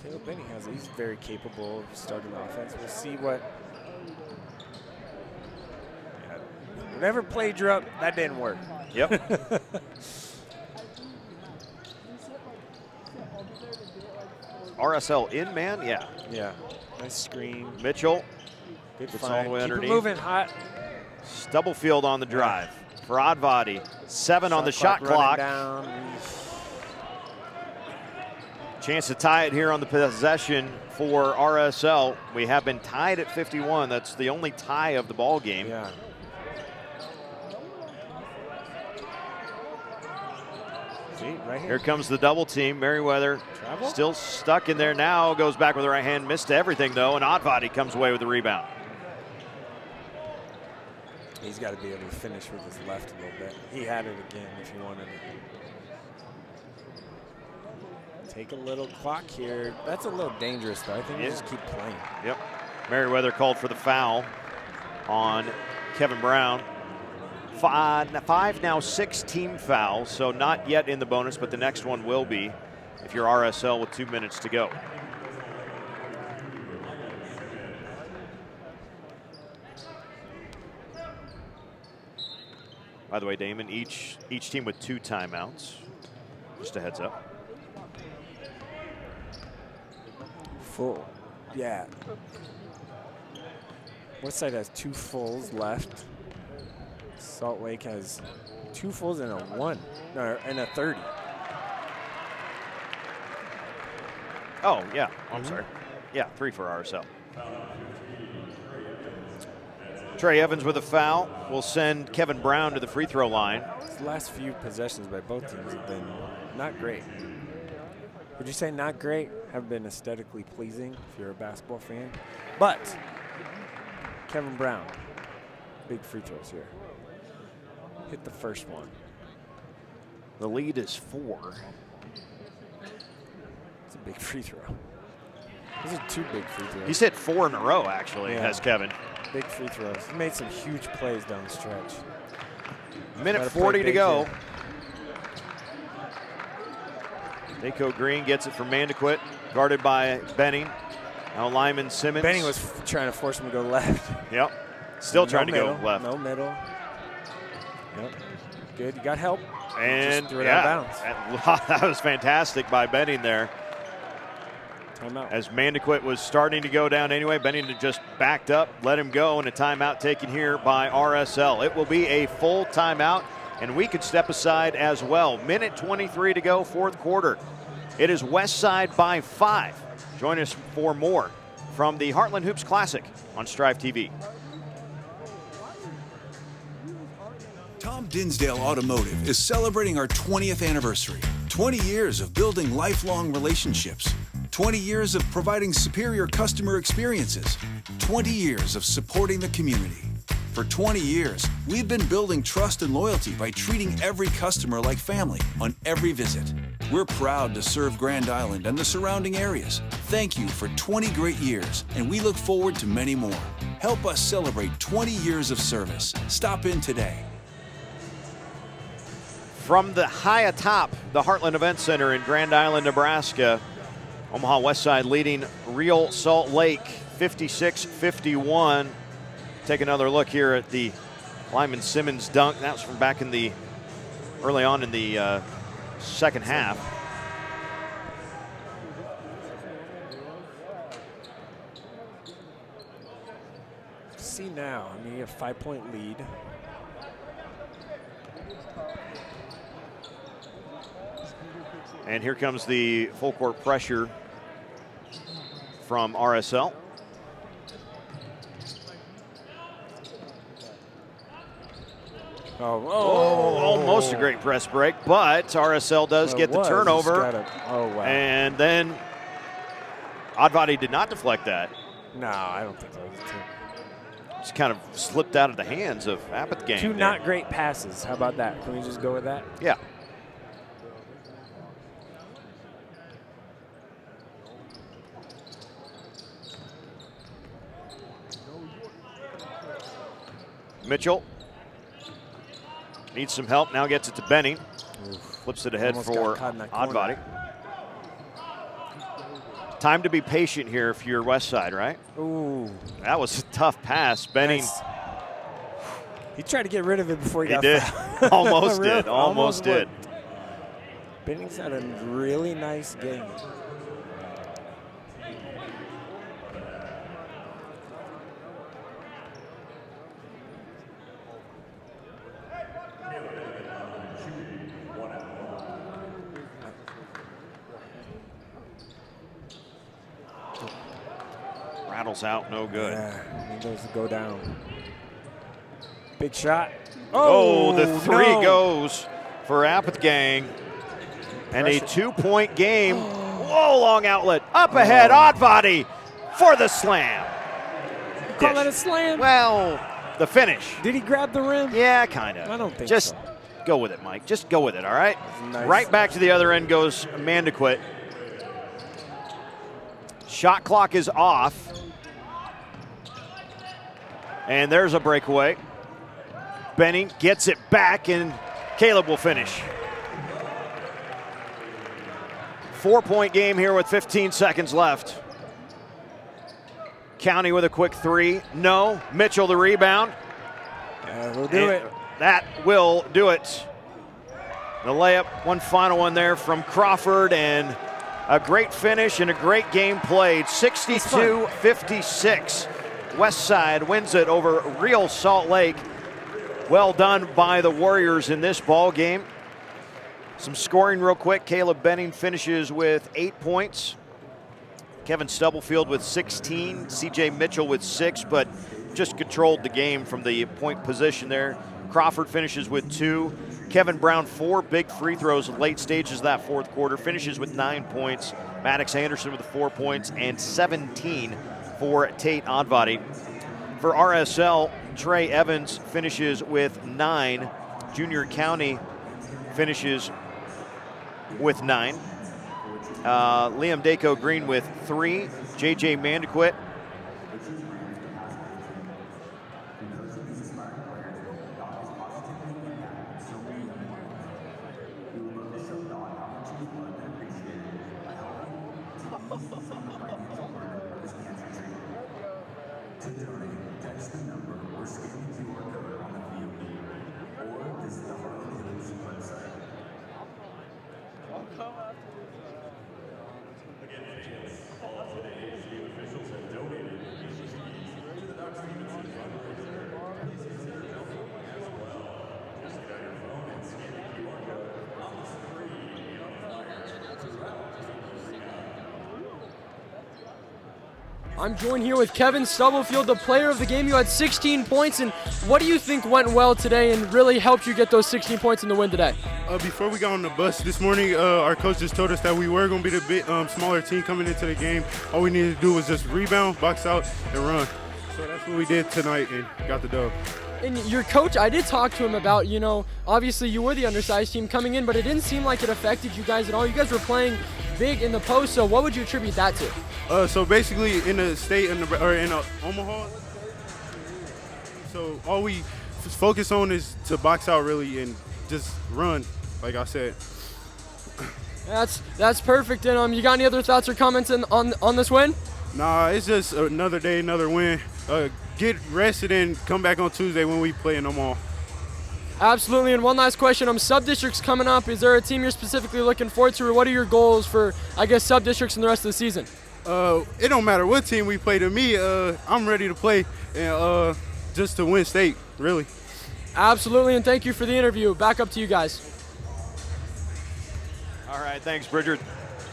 Caleb Benny he's very capable of starting offense. We'll see whatever play drew up, that didn't work. Yep. RSL in, man? Yeah. Yeah. Nice screen. Mitchell. Good gets find. all the way Keep underneath. it moving hot. Stubblefield on the drive for Odvody. 7 on the shot clock. Down. Chance to tie it here on the possession for RSL. We have been tied at 51. That's the only tie of the ball game. Yeah. See, right Here comes the double team. Merriweather Travel? Still stuck in there now. Goes back with the right hand. Missed everything, though, and Odvody comes away with the rebound. He's got to be able to finish with his left a little bit. He had it again if he wanted it. Take a little clock here. That's a little dangerous, though. I think you just keep playing. Yep. Merriweather called for the foul on Kevin Brown. Five now 6 team fouls, so not yet in the bonus, but the next one will be if you're RSL with 2 minutes to go. By the way, Damon, each team with 2 timeouts. Just a heads up. Full. Yeah. Westside has 2 fulls left. Salt Lake has 2 fulls and a 30. Oh, yeah. I'm sorry. Yeah, 3 for RSL. Trey Evans with a foul will send Kevin Brown to the free throw line. These last few possessions by both teams have been not great. Would you say not great? Have been aesthetically pleasing if you're a basketball fan. But Kevin Brown, big free throws here. Hit the first one. The lead is 4. It's a big free throw. Those are 2 big free throws. He's hit 4 in a row, actually, has Kevin. Big free throws. He made some huge plays down the stretch. Minute 40 to go. Daco Green gets it from Mandequit, guarded by Benning. Now Lyman Simmons. Benning was trying to force him to go left. Yep. Still trying to go left. No middle. Yep. Good. You got help. And just threw it out of bounds. That was fantastic by Benning there. Timeout. As Mandequit was starting to go down anyway, Benning just backed up, let him go, and a timeout taken here by RSL. It will be a full timeout. and we could step aside as well. Minute 23 to go, fourth quarter. It is Westside by 5. Join us for more from the Heartland Hoops Classic on Striv TV. Tom Dinsdale Automotive is celebrating our 20th anniversary. 20 years of building lifelong relationships. 20 years of providing superior customer experiences. 20 years of supporting the community. For 20 years, we've been building trust and loyalty by treating every customer like family on every visit. We're proud to serve Grand Island and the surrounding areas. Thank you for 20 great years, and we look forward to many more. Help us celebrate 20 years of service. Stop in today. From the high atop the Heartland Event Center in Grand Island, Nebraska, Omaha Westside leading Real Salt Lake 56-51. Take another look here at the Lyman Simmons dunk. That was from back in the early on in the second half. See now, I mean, you have a 5-point lead. And here comes the full court pressure from RSL. Almost a great press break, but RSL does get the turnover. Wow. And then Odvody did not deflect that. No, I don't think so. Just kind of slipped out of the hands of Apethgang. Two not great passes. How about that? Can we just go with that? Yeah. Mitchell needs some help, now gets it to Benning. Flips it ahead for Odvody. Time to be patient here if you're Westside, right? Ooh. That was a tough pass. Benning. Nice. He tried to get rid of it before he got did. fouled. Almost Really? did. Almost did. Benning's had a really nice game. Rattles out, no good. Yeah, he goes to go down. Big shot. Oh, the three goes for Apethgang. And a 2-point game. Whoa, long outlet. Up ahead, Odvody for the slam. Call that a slam? Well, the finish. Did he grab the rim? Yeah, kind of. I don't think Just so. go with it, Mike. Just go with it, all right? Nice. Right back to the other end goes Mandequit. Shot clock is off. And there's a breakaway. Benning gets it back, and Caleb will finish. 4-point game here with 15 seconds left. County with a quick three. No. Mitchell the rebound. We'll do it. That will do it. The layup, one final one there from Crawford, and a great finish and a great game played. 62-56. Westside wins it over Real Salt Lake. Well done by the Warriors in this ball game. Some scoring real quick. Caleb Benning finishes with 8 points. Kevin Stubblefield with 16. CJ Mitchell with 6, but just controlled the game from the point position there. Crawford finishes with 2. Kevin Brown, 4 big free throws in late stages of that fourth quarter. Finishes with 9 points. Maddox Anderson with 4 points and 17 for Tate Odvody. For RSL, Trey Evans finishes with 9. Junior County finishes with 9. Liam Dako Green with 3. JJ Mandequit I'm joined here with Kevin Stubblefield, the player of the game. You had 16 points, and what do you think went well today and really helped you get those 16 points in the win today? Before we got on the bus this morning, our coach just told us that we were going to be the bit smaller team coming into the game. All we needed to do was just rebound, box out, and run. So that's what we did tonight and got the dub. And your coach, I did talk to him about, obviously you were the undersized team coming in, but it didn't seem like it affected you guys at all. You guys were playing big in the post, so what would you attribute that to? So basically in the state in Omaha, so all we focus on is to box out really and just run, like I said. That's perfect. And you got any other thoughts or comments on this win? Nah, it's just another day, another win. Get rested and come back on Tuesday when we play in Omaha. Absolutely. And one last question. Sub-districts coming up. Is there a team you're specifically looking forward to, or what are your goals for, sub-districts in the rest of the season? It don't matter what team we play. To me, I'm ready to play and just to win state, really. Absolutely, and thank you for the interview. Back up to you guys. All right, thanks, Bridger.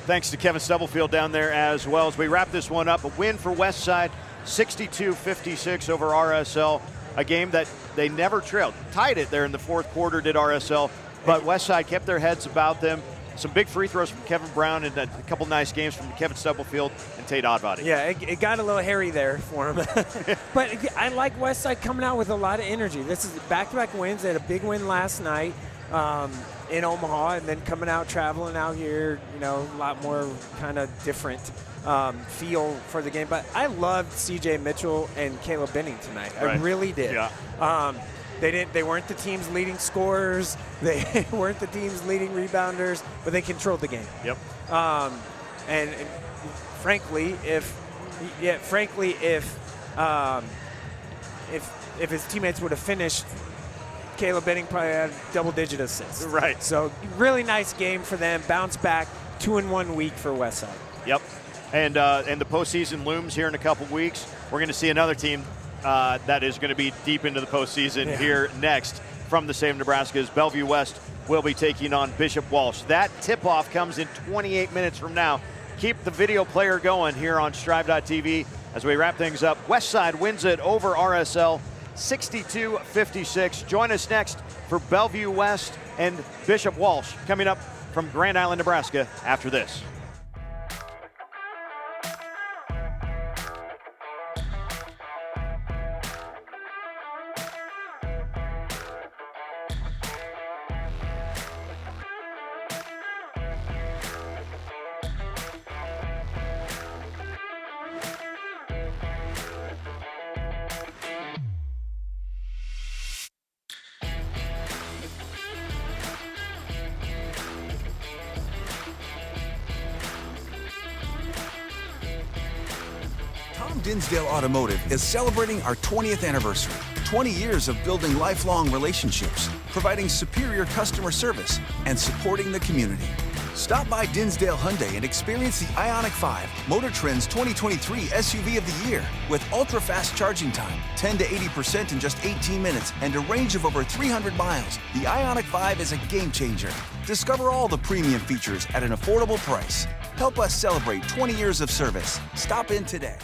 Thanks to Kevin Stubblefield down there as well. As we wrap this one up, a win for Westside, 62-56 over RSL, a game that they never trailed. Tied it there in the fourth quarter, did RSL, but Westside kept their heads about them. Some big free throws from Kevin Brown and a couple nice games from Kevin Stubblefield and Tate Odvody. Yeah, it got a little hairy there for him. But I like Westside coming out with a lot of energy. This is back-to-back wins. They had a big win last night in Omaha, and then coming out, traveling out here, a lot more kind of different feel for the game. But I loved C.J. Mitchell and Caleb Benning tonight. Right. I really did. Yeah. They weren't the team's leading scorers. They weren't the team's leading rebounders, but they controlled the game. Yep. And frankly, if his teammates would have finished, Caleb Benning probably had double-digit assists. Right. So really nice game for them. Bounce back, 2-1 week for Westside. Yep. And the postseason looms here in a couple weeks. We're going to see another team that is going to be deep into the postseason here next from the state of Nebraska, as Bellevue West will be taking on Bishop Walsh. That tip-off comes in 28 minutes from now. Keep the video player going here on Striv.tv as we wrap things up. Westside wins it over RSL 62-56. Join us next for Bellevue West and Bishop Walsh coming up from Grand Island, Nebraska after this. Dinsdale Automotive is celebrating our 20th anniversary. 20 years of building lifelong relationships, providing superior customer service, and supporting the community. Stop by Dinsdale Hyundai and experience the Ioniq 5, Motor Trend's 2023 SUV of the year, with ultra-fast charging time, 10 to 80% in just 18 minutes, and a range of over 300 miles. The Ioniq 5 is a game changer. Discover all the premium features at an affordable price. Help us celebrate 20 years of service. Stop in today.